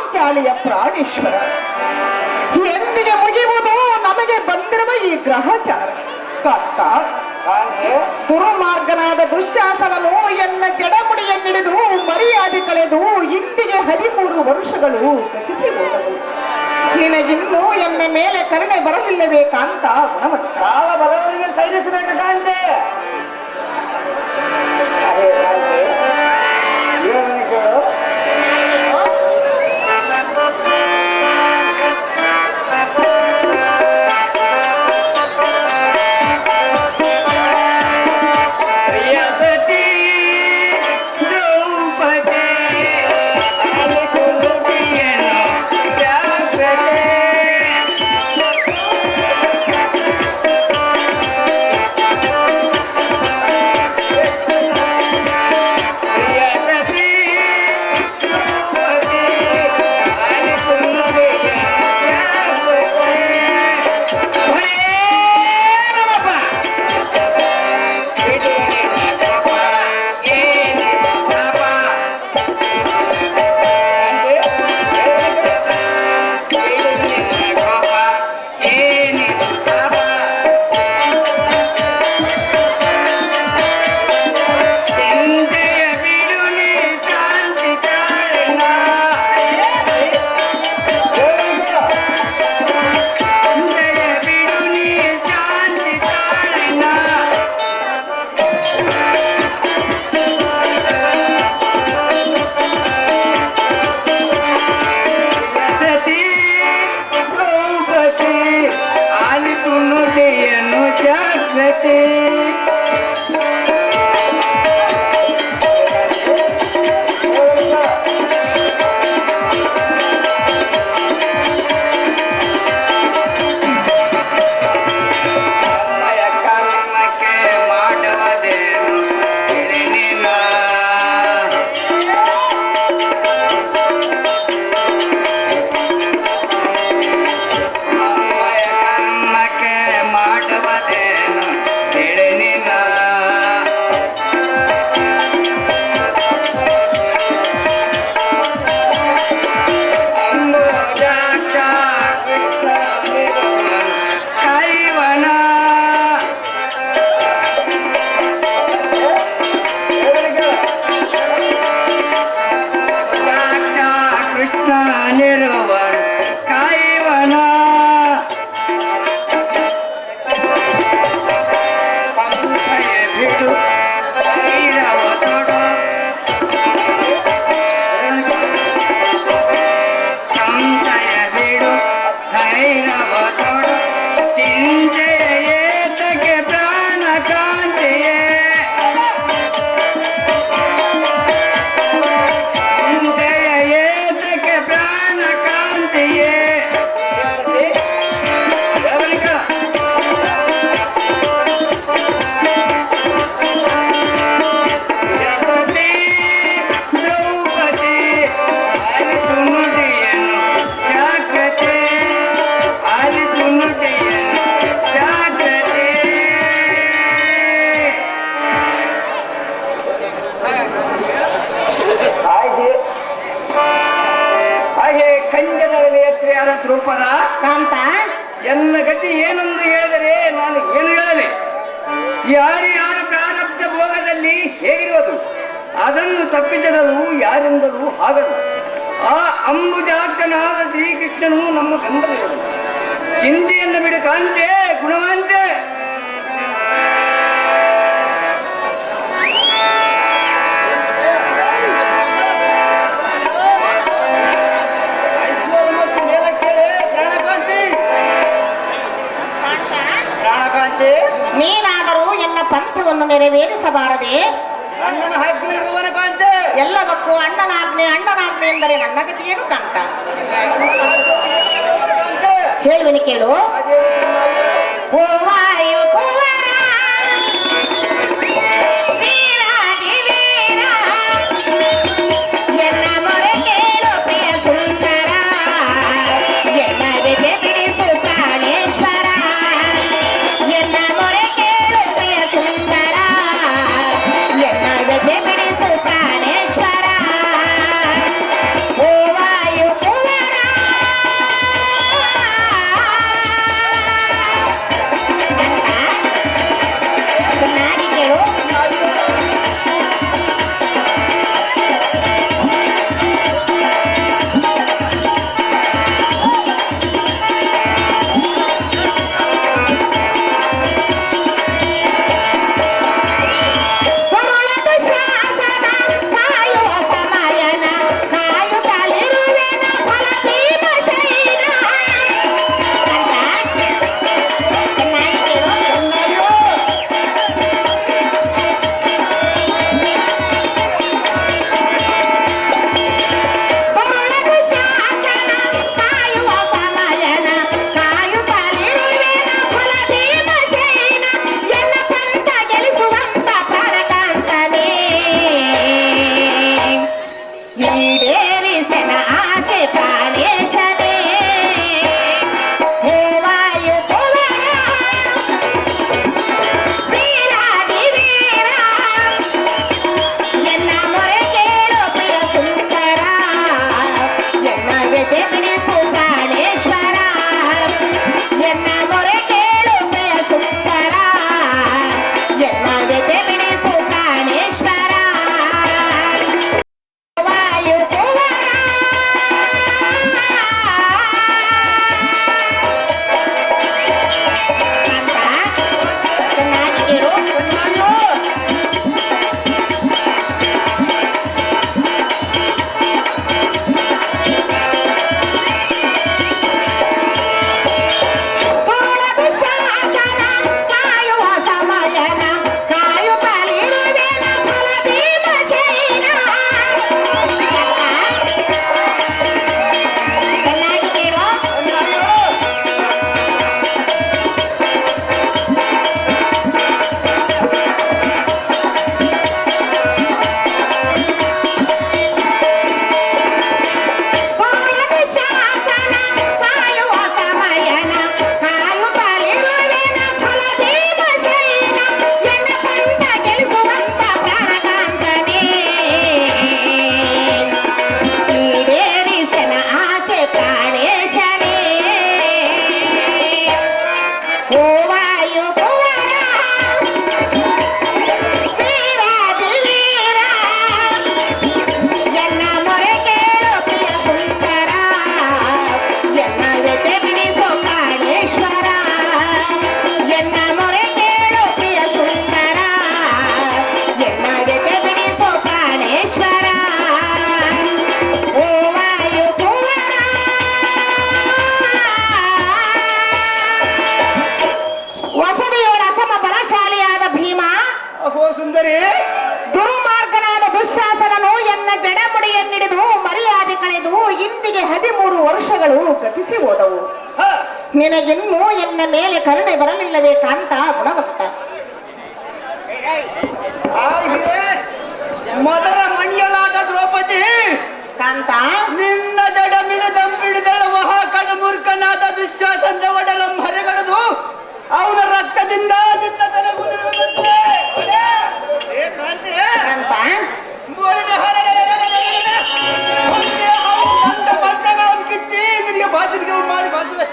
ಪಾಂಚಾಲಿಯ ಪ್ರಾಣೇಶ್ವರ. ಎಂದಿಗೆ ಮುಗಿಯುವುದು ನಮಗೆ ಬಂದಿರುವ ಈ ಗ್ರಹಚಾರ. ಕಾಂತ, ದುರ್ಮಾರ್ಗನಾದ ದುಶ್ಯಾಸನನು ಎನ್ನ ಜಡಮುಡಿಯನ್ನಿಡಿದು ಮರ್ಯಾದೆ ಕಳೆದು ಇಂದಿಗೆ 13 ವರ್ಷಗಳು ಗತಿಸಿ ಹೋದವು. ನಿನಗಿನ್ನೂ ಎನ್ನ ಮೇಲೆ ಕರುಣೆ ಬರಲಿಲ್ಲವೇ ಕಾಂತ ಗುಣವಂತ? ಕಾಲ ಬಲವರಿಗೆ ಸೈರಿಸಬೇಕು ಕಾಂತೆ. ದ್ರೌಪದ ಕಾಂತ, ಎನ್ನ ಗತಿ ಏನೆಂದು ಹೇಳಿದರೆ ನಾನು ಏನು ಹೇಳಲಿ? ಯಾರು ಪ್ರಾರಬ್ಧ ಭೋಗದಲ್ಲಿ ಹೇಗಿರುವುದು ಅದನ್ನು ತಪ್ಪಿಸಲು ಯಾರೆಂದರೂ ಆಗಲ್ಲ. ಆ ಅಂಬುಜಾಕ್ಷನಾದ ಶ್ರೀಕೃಷ್ಣನು ನಮ್ಮ ಗಂಧವಿರುವುದು. ಚಿಂತೆಯನ್ನು ಬಿಡು ಕಾಂತೆ, ಗುಣವಂತೆ. ನೀನಾದರೂ ಎನ್ನ ಪಂಥವನ್ನು ನೆರವೇರಿಸಬಾರದೆ? ಅಣ್ಣನ ಹಗ್ಗ ಇರುವನ ಕಾಂತೆ. ಎಲ್ಲದಕ್ಕೂ ಅಣ್ಣನಾಜ್ಞೆ ಅಣ್ಣನಾಜ್ಞೆ ಎಂದರೆ ನನ್ನ ಗತಿಯೇನು ಕಾಂತ? ಹೇಳುವಿನಿ ಕೇಳು. ಓ ವಾಯು ಕುವರ ವೀರಾದಿ ವೀರ, ಎನ್ನ ಮೊರೆ ಕೇಳು ಪ್ರಿಯ ಸುಂದರ, ಎನ್ನ ವಿದ್ಯೆ ಬಿಡಿಸು ಪ್ರಾಣೇಶ್ವರ, ಎನ್ನ ಮೊರೆ ಕೇಳು ಪ್ರಿಯ ಸುಂದರ, ಎನ್ನ ವಿದ್ಯೆ ಬಿಡಿಸು ಪ್ರಾಣೇಶ್ವರ. ಓ ವಾಯು ಕುವರ ವರ್ಷಗಳು ಗತಿಸಿ ಹೋದವು. ನಿನಗಿನ್ನೂ ಎನ್ನ ಮೇಲೆ ಕರುಣೆ ಬರಲಿಲ್ಲವೇ ಕಾಂತ ಗುಣವಂತ? ಮದರ ಮಣಿಯಲಾದ ದ್ರೌಪದಿ ಕಾಂತ, ನಿನ್ನ ಜಡಮಿಡದಂಪಿಡಿದಳ ಮಹಾಕಣ ಮೂರ್ಖನಾದ ದುಶ್ಯಾಸನ ಒಡಲಂ ಹರೆಗಡದು ಅವನ ರಕ್ತದಿಂದ ನಿನ್ನ ತಲೆ ಕಾಂತ, ಬಟ್ಟೆಗಳನ್ನು ಕಿತ್ತಿ ನಿನಗೆ ಬಾಸಿಗೆ ಮಾಡಿ ಬಾಸುವೆ.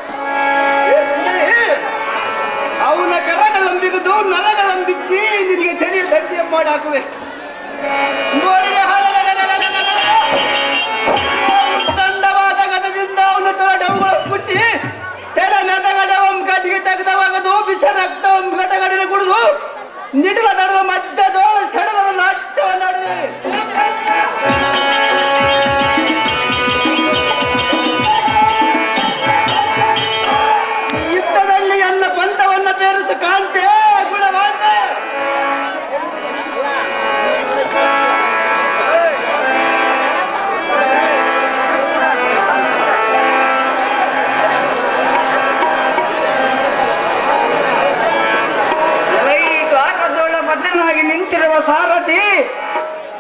ಅವನ ಕರಗಳಂಬಿಗುದು ನರಗಳಂಬಿಚ್ಚಿ ನಿನಗೆ ತೆರೆಯ ದಂಡಿಯ ಮಾಡಿ ಹಾಕುವೆ. ದಂಡವಾದ ಗದದಿಂದ ಅವನ ತರ ಡವುಗಳ ಪುಟ್ಟಿ ತೆರೆ ಮೆದಗಡವಂ ಕಟ್ಟಿಗೆ ತೆಗೆದವಾಗದು ಬಿಸ ರಕ್ತವಂ ಘಟಗಡಿನ ಕುಡಿದು ನಿಡಲ ದಡದ ಮಧ್ಯದೋಳ ಸೆಡದ ನಾಟ್ಯವ ನಡುವೆ ಯುದ್ಧದಲ್ಲಿ ನನ್ನ ಪಂಥವನ್ನ ಬೇರಿಸು ಕಾಂತೆ ಗುಣವಾಂತೆ. ಬದ್ಧನಾಗಿ ನಿಂತಿರುವ ಸಾರಥಿ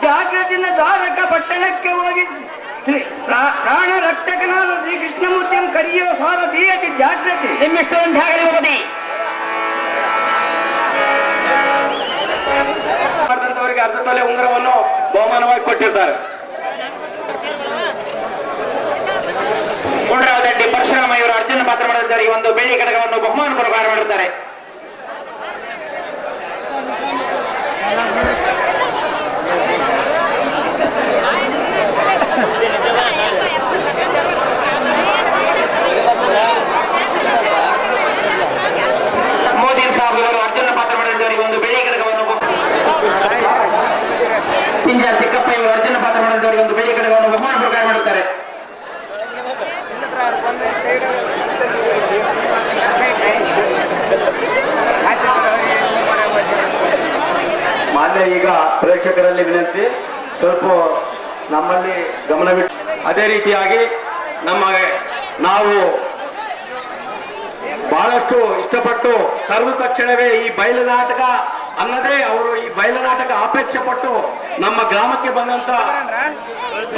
ಜಾಗೃತಿನ ದ್ವಾರಕ ಪಟ್ಟಣಕ್ಕೆ ಹೋಗಿ ಪ್ರಾಣ ರಕ್ಷಕನಾದ ಶ್ರೀ ಕೃಷ್ಣಮೂರ್ತಿಯನ್ನು ಕರೆಯುವ ಸಾರಥಿ ಅತಿ ಜಾಗೃತಿ. ನಿಮ್ಮಿಷ್ಟು ಅಂತ ಆಗಲಿ ಹೋಗಿ ಮಾಡಿದಂತವರಿಗೆ ಅರ್ಧ ತೊಲೆ ಉಂಗುರವನ್ನು ಬಹುಮಾನವಾಗಿ ಕೊಟ್ಟಿರ್ತಾರೆ. ಗುಂಡ್ರಾವದಡ್ಡಿ ಪರಶುರಾಮ ಇವರು ಅರ್ಜುನ ಪಾತ್ರ ಮಾಡಿದ್ದಾರೆ. ಒಂದು ಬೆಳ್ಳಿ ಕಡಗವನ್ನು ಬಹುಮಾನ ಪ್ರಕಾರ ಮಾಡಿರುತ್ತಾರೆ. ಮೋದಿ ಸಾಬ್ ಇವರು ಅರ್ಜುನ ಪಾತ್ರ ಮಾಡಿದ್ದಾರೆ. ಒಂದು ಬೆಳ್ಳಿ ಕಡಗವನ್ನು ಪಿಂಜ ಚಿಕ್ಕಪ್ಪ ಇವರು ಅರ್ಜುನ ಪಾತ್ರ ಮಾಡಿದ್ದಾರೆ. ಒಂದು ಬೆಳ್ಳಿ ಕಡಗವನ್ನು ಬಹುಮಾನ ಪ್ರಕಾರ ಮಾಡುತ್ತಾರೆ. ಮಾನ್ಯ ಈಗ ಪ್ರೇಕ್ಷಕರಲ್ಲಿ ವಿನಂತಿ, ಸ್ವಲ್ಪ ನಮ್ಮಲ್ಲಿ ಗಮನವಿಟ್ಟು ಅದೇ ರೀತಿಯಾಗಿ ನಾವು ಬಹಳಷ್ಟು ಇಷ್ಟಪಟ್ಟು ಕರೆದ ತಕ್ಷಣವೇ ಈ ಬಯಲು ನಾಟಕ ಅನ್ನದೇ ಅವರು ಈ ಬಯಲು ನಾಟಕ ಅಪೇಕ್ಷೆ ಪಟ್ಟು ನಮ್ಮ ಗ್ರಾಮಕ್ಕೆ ಬಂದಂತ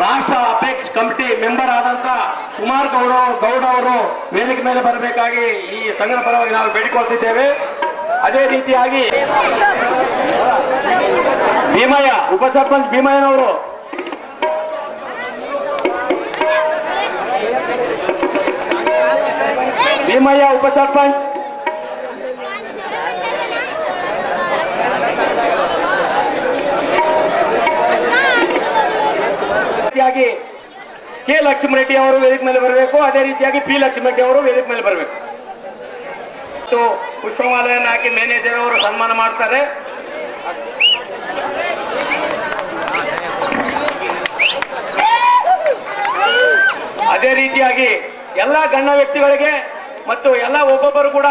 ರಾಷ್ಟ್ರ ಅಪೇಕ್ಷ ಕಮಿಟಿ ಮೆಂಬರ್ ಆದಂತ ಕುಮಾರ್ ಗೌಡ ಅವರು ವೇದಿಕೆ ಮೇಲೆ ಬರಬೇಕಾಗಿ ಈ ಸಂಘದ ಪರವಾಗಿ ನಾವು ಬೇಡಿಕೊಳ್ತಿದ್ದೇವೆ. ಅದೇ ರೀತಿಯಾಗಿ ಭೀಮಯ್ಯ ಉಪ ಸರ್ಪಂಚ್ ಭೀಮಯ್ಯನವರು ಉಪ ಸರ್ಪಂಚ್ ರೀತಿಯಾಗಿ ಕೆ ಲಕ್ಷ್ಮರೆಡ್ಡಿ ಅವರು ವೇದಿಕೆ ಮೇಲೆ ಬರಬೇಕು. ಅದೇ ರೀತಿಯಾಗಿ ಪಿ ಲಕ್ಷ್ಮರೆಡ್ಡಿ ಅವರು ವೇದಿಕೆ ಮೇಲೆ ಬರಬೇಕು. ಪುಷ್ಪಮಾಲೆಯನ್ನು ಹಾಕಿ ಮ್ಯಾನೇಜರ್ ಅವರು ಸನ್ಮಾನ ಮಾಡ್ತಾರೆ. ಅದೇ ರೀತಿಯಾಗಿ ಎಲ್ಲ ಗಣ್ಯ ವ್ಯಕ್ತಿಗಳಿಗೆ ಮತ್ತು ಎಲ್ಲ ಒಬ್ಬೊಬ್ಬರು ಕೂಡ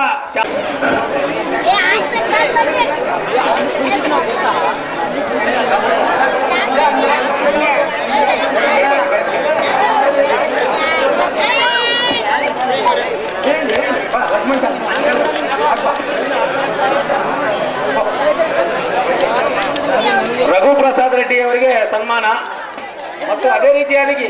ರಘು ಪ್ರಸಾದ್ ರೆಡ್ಡಿ ಅವರಿಗೆ ಸನ್ಮಾನ ಮತ್ತು ಅದೇ ರೀತಿಯಾಗಿ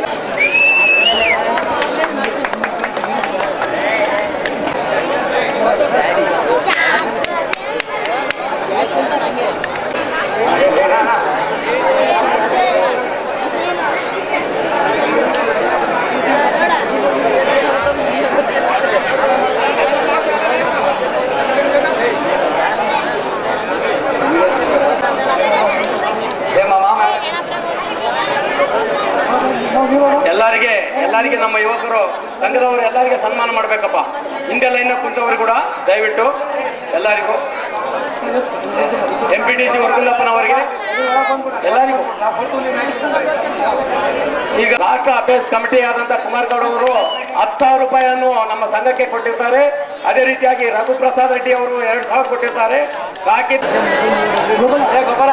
ಎಲ್ಲರಿಗೆ ನಮ್ಮ ಯುವಕರು ಸಂಘದವರು ಎಲ್ಲರಿಗೆ ಸನ್ಮಾನ ಮಾಡಬೇಕಪ್ಪ. ಹಿಂದೆ ಲೈನ್ ಕುಂತವರು ಕೂಡ ದಯವಿಟ್ಟು ಎಲ್ಲರಿಗೂ ಎಂಪಿಟಿಸಿ ವರ್ಗುಲ್ಲಪ್ಪನವರಿಗೆ ಎಲ್ಲರಿಗೂ ಈಗ ರಾಷ್ಟ್ರ ಅಪೇಕ್ಷ ಕಮಿಟಿ ಆದಂತ ಕುಮಾರ್ ಗೌಡ ಅವರು 10,000 ರೂಪಾಯಿಯನ್ನು ನಮ್ಮ ಸಂಘಕ್ಕೆ ಕೊಟ್ಟಿರ್ತಾರೆ. ಅದೇ ರೀತಿಯಾಗಿ ರಘು ಪ್ರಸಾದ್ ರೆಡ್ಡಿ ಅವರು 2,000 ಕೊಟ್ಟಿರ್ತಾರೆ. ಬಾಕಿ ಗೊಬ್ಬರ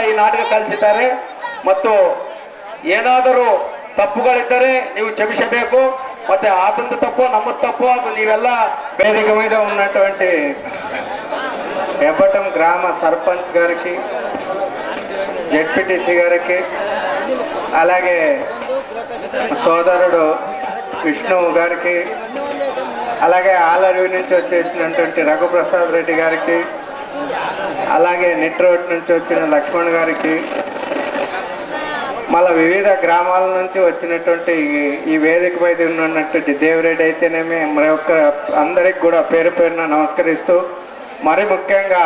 ಈ ನಾಟಕ ಕಲಿಸಿದ್ದಾರೆ ಮತ್ತು ಏನಾದರೂ ತಪ್ಪುಗಳಿದ್ದರೆ ನೀವು ಕ್ಷಮಿಸಬೇಕು. ಮತ್ತೆ ಆತಂದು ತಪ್ಪು ನಮ್ಮ తప్పు ಅದು నీవెల్ల వేదిక మీద ఉన్నటువంటి ఎబ్బటం గ్రామ సర్పంచ్ గారికి, జెడ్పీటీసీ గారికి, అలాగే సోదరుడు విష్ణు గారికి, అలాగే ఆలర్వి నుంచి వచ్చేసినటువంటి రఘుప్రసాద్ రెడ్డి గారికి, అలాగే నిట్రోడ్ నుంచి వచ్చిన లక్ష్మణ్ గారికి, మళ్ళీ వివిధ గ్రామాల నుంచి వచ్చినటువంటి ఈ వేదిక మీద ఉన్నటువంటి దేవరెడ్డి అయితేనేమి మరి ఒక్క అందరికి కూడా పేరు పేరున నమస్కరిస్తూ, మరి ముఖ్యంగా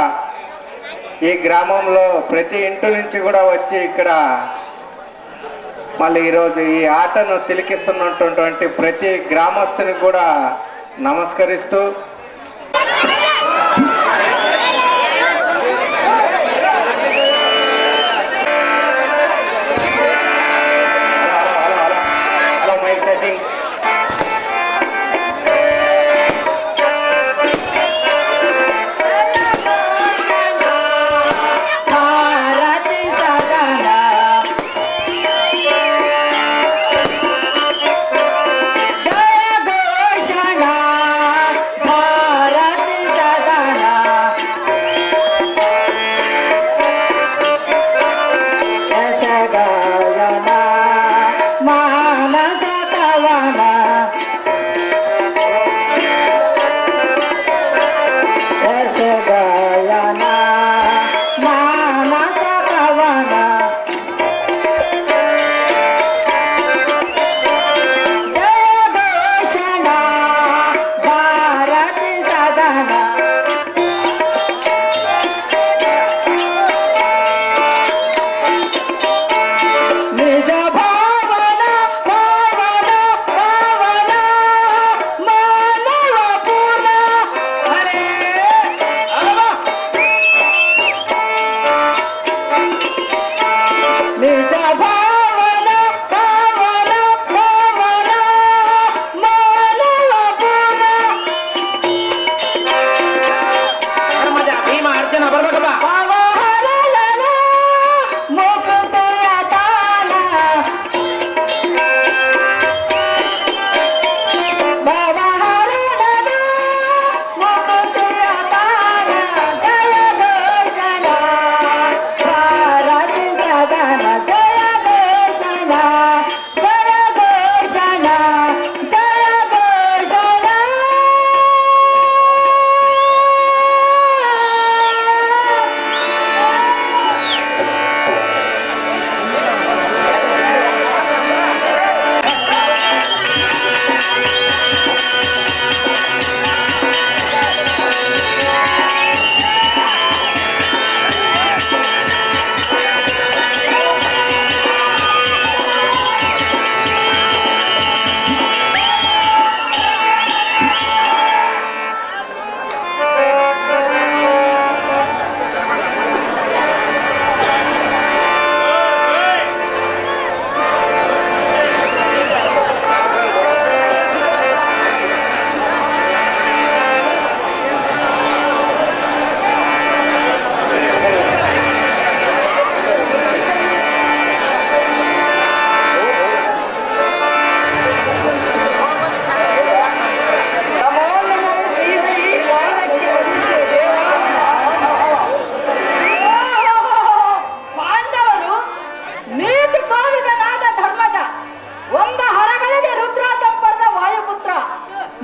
ఈ గ్రామంలో ప్రతి ఇంటి నుంచి కూడా వచ్చి ఇక్కడ మళ్ళీ ఈరోజు ఈ ఆటను తిలకిస్తున్నటువంటి ప్రతి గ్రామస్తునికి కూడా నమస్కరిస్తూ,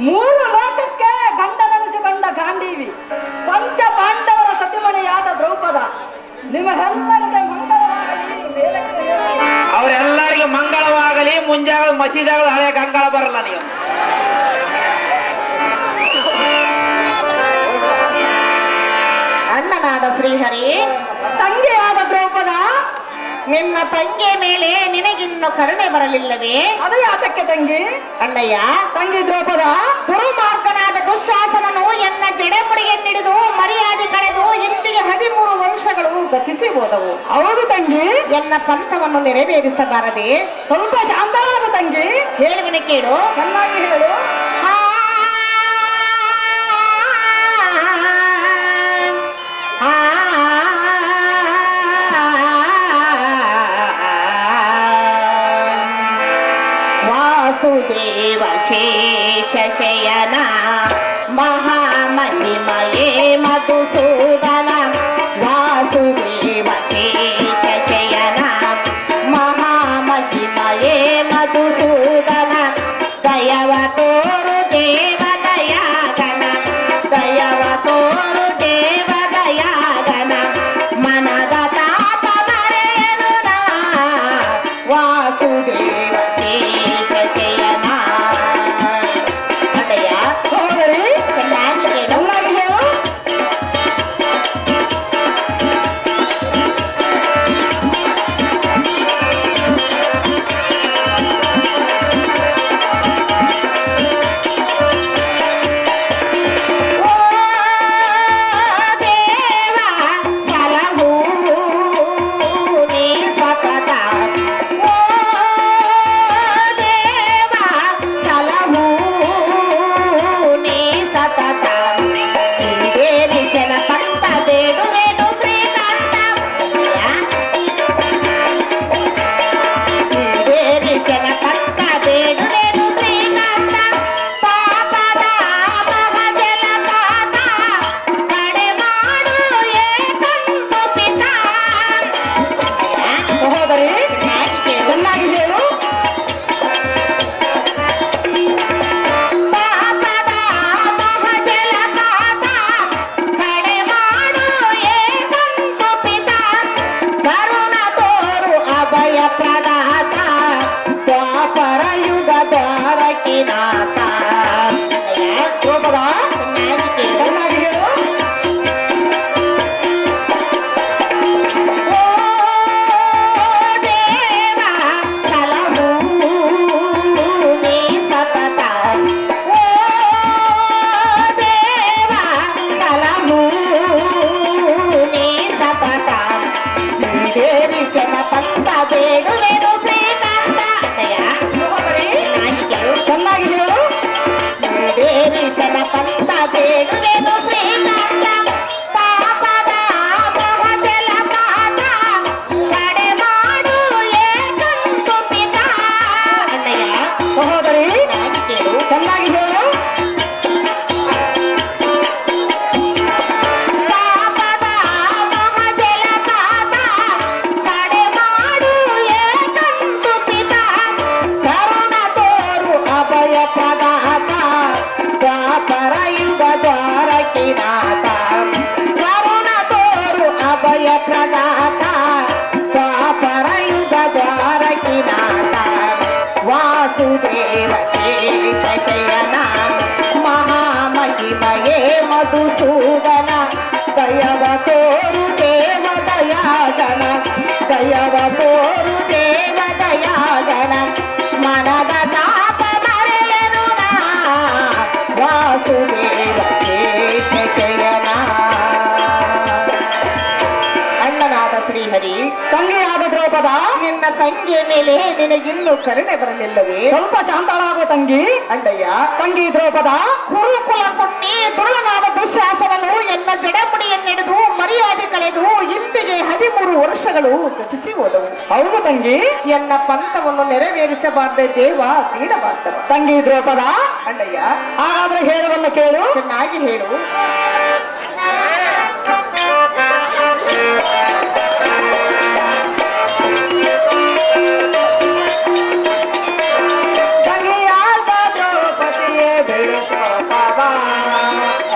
ಮೂರು ಲೋಕಕ್ಕೆ ಗಂಡನೆನಿಸಿಕೊಂಡ ಗಾಂಧೀವಿ, ಪಂಚ ಪಾಂಡವರ ಸತಿಮಣಿಯಾದ ದ್ರೌಪದ, ನಿಮಗೆಲ್ಲರಿಗೆ ಮಂಗಳವಾಗಲಿ. ಅವರೆಲ್ಲರಿಗೆ ಮಂಗಳವಾಗಲಿ. ಮುಂಜಾಗಳು ಮಸೀದಿಗಳು ಹಳೆ ಕಂಗಳ ಬರಲ್ಲ ನೀವು. ಅಣ್ಣನಾದ ಶ್ರೀಹರಿ, ತಂಗಿಯಾದ ದ್ರೌಪದ, ನಿನ್ನ ತಂಗಿ ಮೇಲೆ ನಿನಗಿನ್ನು ಕರುಣೆ ಬರಲಿಲ್ಲವೇ? ಅದು ಯಾತಕ್ಕೆ ತಂಗಿ? ಅಣ್ಣಯ್ಯ, ತಂಗಿ ದ್ರೌಪದ, ದುರ್ಮಾರ್ಗನಾದ ದುಶ್ಯಾಸನನು ಎನ್ನ ಜಡೆಮುಡಿಯನ್ನಿಡಿದು ಮರ್ಯಾದೆ ಕಳೆದು ಇಂದಿಗೆ 13 ವರ್ಷಗಳು ಗತಿಸಿ ಹೋದವು. ಹೌದು ತಂಗಿ. ಎನ್ನ ಪಂಥವನ್ನು ನೆರವೇರಿಸಬಾರದೆ? ಸ್ವಲ್ಪ ಶಾಂತವಾದ ತಂಗಿ. ಹೇಳುವನೆ ಕೇಳು. ಚೆನ್ನಾಗಿ ಹೇಳು. ವಾಸುದೇವ ಶೇಷ ಶಯನ ಮಹಾಮಹಿಮಯೇ ಮಧುಸೂದನ. ವಾಸುದೇವ ಶೇಷ ಶಯನ ಮಹಾಮಹಿಮಯೇ ಮಧುಸೂದನ. ದಯವ ತೋರು ದೇವ ದಯಾಗನ, ದಯವ ತೋರು ದೇವ ದಯಾಗನ. ಮನದ ತಾಪ ಮರೆಯಲು ನಾ ವಾಸುದೇವ ಶೇಷ ಶಯನ. ಅಣ್ಣಯ್ಯ, ಸಹೋದರಿ, ಚೆನ್ನಾಗಿ ಹೇಳು. ಚೆನ್ನಾಗಿ ಹೇಳು. ಓ ದೇವ ಸಲಹು ನೀ ಸತತ. ಓ ದೇವ ಸಲಹು ನೀ ಸತತ. ದೇವಿಸನ ಪಂತ ಬೇಡುವೆನು ಶ್ರೀಕಾಂತ. ದೇವಿಸನ ಪಂತ ಬೇಡುವೆನು ಶ್ರೀಕಾಂತ. ಪಾಪದ ಮಹಜಲಪಾತ ಕಡೆ ಮಾಡು ಏಕಂತು ಪಿತಾ. ಸಹೋದರಿ, ಚೆನ್ನಾಗಿ ಹೇಳು. ಪಾಪದ ಮಹಜಲಪಾತ ಕಡೆ ಮಾಡು ಏಕಂತು ಪಿತಾ. ಕರುಣ ತೋರು ಅಭಯ ಪ್ರದಾತ ದ್ವಾಪರ ಯುಗ ದ್ವಾರಕಿನಾಥ. ದ್ರೌಪದ, ಚೆನ್ನಾಗಿ ಹೇಳು. ಓ ದೇವ ಸಲಹು ನೀ ಸತತ. ಓ ದೇವ ಸಲಹು ನೀ ಸತತ. ದೇವಿಸನ ಪಂಥ ಬೇಡುವೆನು ಶ್ರೀಕಾಂತ. ಅಣ್ಣಯ್ಯ, ಚೆನ್ನಾಗಿ ಕೇಳು. ಚೆನ್ನಾಗಿ ಹೇಳು. ದೇವಿಸನ ಪಂಥ ಬೇಡುವೆನು ಶ್ರೀಕಾಂತ. ಪಾಪದ ಮಹಜಲಪಾತ ಕಡೆ ಮಾಡು ಏಕಂತು ಪಿತಾ. ಅಣ್ಣಯ್ಯ, ಸಹೋದರಿ, ಚೆನ್ನಾಗಿ ಕೇಳು. ಚೆನ್ನಾಗಿ ಹೇಳು. ಪಾಪದ ಮಹಜಲಪಾತ ಕಡೆ ಮಾಡು ಏಕಂತು ಪಿತಾ. ಕರುಣ ತೋರು ಅಭಯ ಪ್ರದಾತ ದ್ವಾಪರ ಯುಗ ದ್ವಾರಕಿನಾಥ. ಕರುಣ ತೋರು ಅಭಯ ಪ್ರದಾತ ದ್ವಾಪರ ಯುಗ ದ್ವಾರಕಿನಾಥ. ವಾಸುದೇವ ಶೇಷ ಶಯನ ಮಹಾಮಹಿಮಯೇ ಮಧುಸೂದನ. ದಯವ ತೋರು ದೇವ ದಯಾಗನ, ದಯವ ತೋರು ದೇವ ದಯಾಗನ. ಮನದ ತಾಪ ಮರೆಯನು ನಾ ವಾಸುದೇವ ಶೇಷ ಶಯನ. ಅಣ್ಣನಾದ ಶ್ರೀಹರಿ, ತಂಗಿಯಾದ ದ್ರೌಪದ, ನಿನ್ನ ತಂಗಿಯ ಮೇಲೆ ನಿನಗಿನ್ನೂ ಕರುಣೆ ಬರಲಿಲ್ಲವೇ? ಸ್ವಲ್ಪ ಶಾಂತಳಾಗೋ ತಂಗಿ. ಅಣ್ಣಯ್ಯ, ತಂಗಿ ದ್ರೌಪದ, ಕುರುಕುಲ ಪುಣ್ಯ ದುರುಳನಾದ ದುಶ್ಯಾಸನನು ಎನ್ನ ಜಡಮುಡಿಯನ್ನಿಡಿದು ಮರ್ಯಾದೆ ಕಳೆದು ಇಂದಿಗೆ 13 ವರ್ಷಗಳು ಗತಿಸಿ ಹೋದವು. ಹೌದು ತಂಗಿ. ಎನ್ನ ಪಂಥವನ್ನು ನೆರವೇರಿಸಬಾರ್ದ ದೇವ ನೀಡಬಾರ್ದವ. ತಂಗಿ ದ್ರೌಪದ, ಅಣ್ಣಯ್ಯ, ಹಾಗಾದ್ರೆ ಹೇಳುವನ್ನು ಕೇಳು. ಚೆನ್ನಾಗಿ ಹೇಳು. ತಂಗಿಯಾದ ದ್ರೌಪದಿಯೇ ಬೆಳೆಸೋತವ,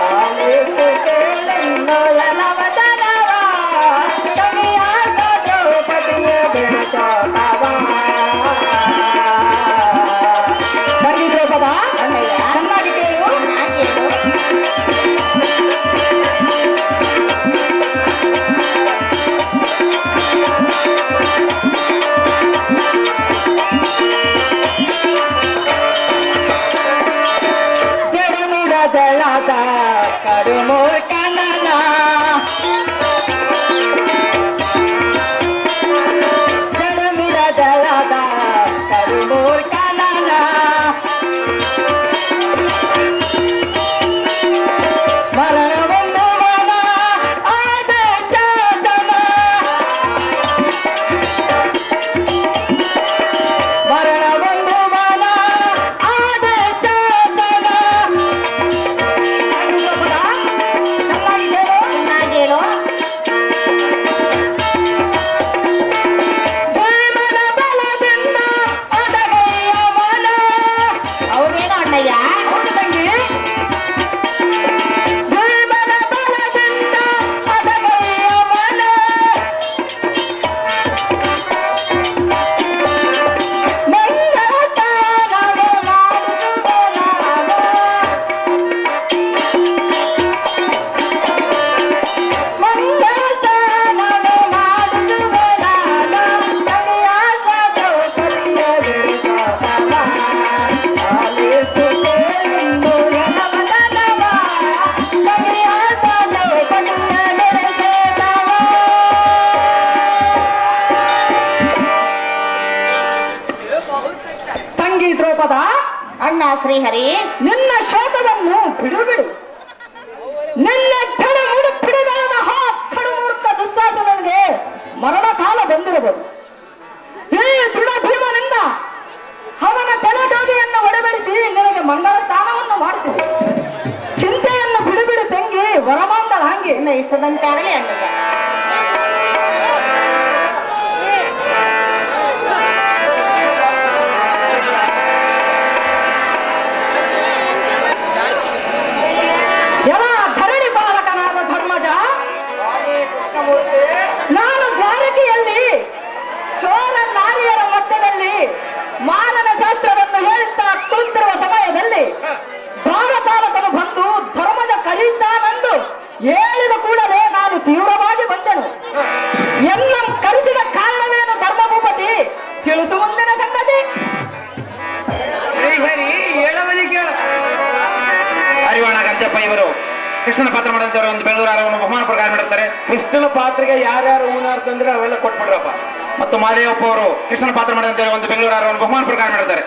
ಆಲಿಸು ಕೇಳೆನ್ನು ಎಲವದನವ. ತಂಗಿಯಾದ ದ್ರೌಪದಿಯೇ ಬೆಳೆಸೋತವ. ತಂಗಿ ದ್ರೌಪದ, ಅಣ್ಣಯ್ಯ, ಚೆನ್ನಾಗಿ ಕೇಳು. ಚೆನ್ನಾಗಿ ಹೇಳು. ಕಡುಮೂರ್ ಕನನ ಜಡಮಿರ ಜಲದ ಕಡುಮೂರ್ ಕನನ ಮರಣವೊಂದು ಮನ ಆದೇಶ ಜನ ಮರಣವೊಂದು ಮನ ಆದೇಶ ಜನ ಚೆನ್ನಾಗೇನೋ ಭೀಮನ ಬಲದಿಂದ ಅಡಗಯ್ಯ ಮನ ಹೌದೇನೋ ಅಣ್ಣಯ್ಯ ಹೌದು ತಂಗಿ ಭೀಮನ ಬಲದಿಂದ ಅಡಗಯ್ಯ ಮನ ಮಂಗಳತಾನವ ಮಾಡುವ ನಾನು ಮಂಗಳತಾನವ ಮಾಡುವ ನಾನು ತಲೆಯಾದ ದ್ರೌಪದಿಯರು ಸೋತವ ಆಲಿಸುತ್ತೇನೆಂದು ಯಮನವ ತಲೆಯಾದ ದ್ರೌಪದಿಯರು ಸೋತವ ತಂಗಿ ದ್ರೌಪದ ಅಣ್ಣ ಶ್ರೀಹರಿ ನಿನ್ನ ಶೋಕವನ್ನು ಬಿಡುಬಿಡು ನಿನ್ನ ಜಡ ಮುಡುಪಿಡಿದ ಕಡುಮೂರ್ಖ ದುಸ್ಸಾಸನಿಗೆ ಮರಣ ಕಾಲ ಬಂದಿರಬಹುದು ಈ ದೃಢ ಭೀಮನಿಂದ ಅವನ ತಲೆಡೋಗಿಯನ್ನು ಒಡಬಡಿಸಿ ನಿನಗೆ ಮಂಗಳ ಸ್ನಾನವನ್ನು ಮಾಡಿಸಿದೆ ಚಿಂತೆಯನ್ನು ಬಿಡುಬಿಡು ತಂಗಿ ವರಮಾಂದಳ ಹಂಗೆ ನಿನ್ನ ಇಷ್ಟದಂತೆ ಆಗಲಿ ಅಣ್ಣಯ್ಯ ಎಲ್ಲ ಧರಣಿ ಬಾಲಕನಾದ ಧರ್ಮಜ ನಾನು ದ್ವಾರಕೆಯಲ್ಲಿ ಚೋರ ನಾರಿಯರ ಮಧ್ಯದಲ್ಲಿ ಮಾನನ ಶಾಸ್ತ್ರವನ್ನು ಹೇಳುತ್ತಾ ಕುಳಿತಿರುವ ಸಮಯದಲ್ಲಿ ದ್ವಾರಪಾಲಕನು ಬಂದು ಧರ್ಮಜ ಕರೀತಾನೆಂದು ಹೇಳಿದ ಕೂಡಲೇ ನಾನು ತೀವ್ರವಾಗಿ ಬಂದೆನು ಎಲ್ಲ ಕರೆಸಿದ ಕಾರಣವೇನು ಧರ್ಮಭೂಪತಿ ತಿಳಿಸು ಮುಂದಿನ ಸಂಗತಿ ಶ್ರೀಹರಿ ಹೇಳವನಿ ಕೇಳ ಅರಿವಾಣ ಗಂಜಪ್ಪ ಇವರು ಕೃಷ್ಣನ ಪಾತ್ರ ಮಾಡಿದವರು ಒಂದು ಬೆಂಗಳೂರು ಆರವನ್ನು ಬಹುಮಾನ ಪ್ರಕಾರ ಮಾಡಿರ್ತಾರೆ ಕೃಷ್ಣನ ಪಾತ್ರೆಗೆ ಯಾರ್ಯಾರು ಹೂನಾರ್ ತಂದ್ರೆ ಅವೆಲ್ಲ ಕೊಟ್ಬಿಡ್ರಪ್ಪ. ಮತ್ತು ಮಾದೇವಪ್ಪ ಅವರು ಕೃಷ್ಣನ ಪಾತ್ರ ಮಾಡಿದಂತೆ ಒಂದು ಬೆಂಗಳೂರು ಆರವನ್ನು ಬಹುಮಾನ ಪ್ರಕಾರ ಮಾಡಿರ್ತಾರೆ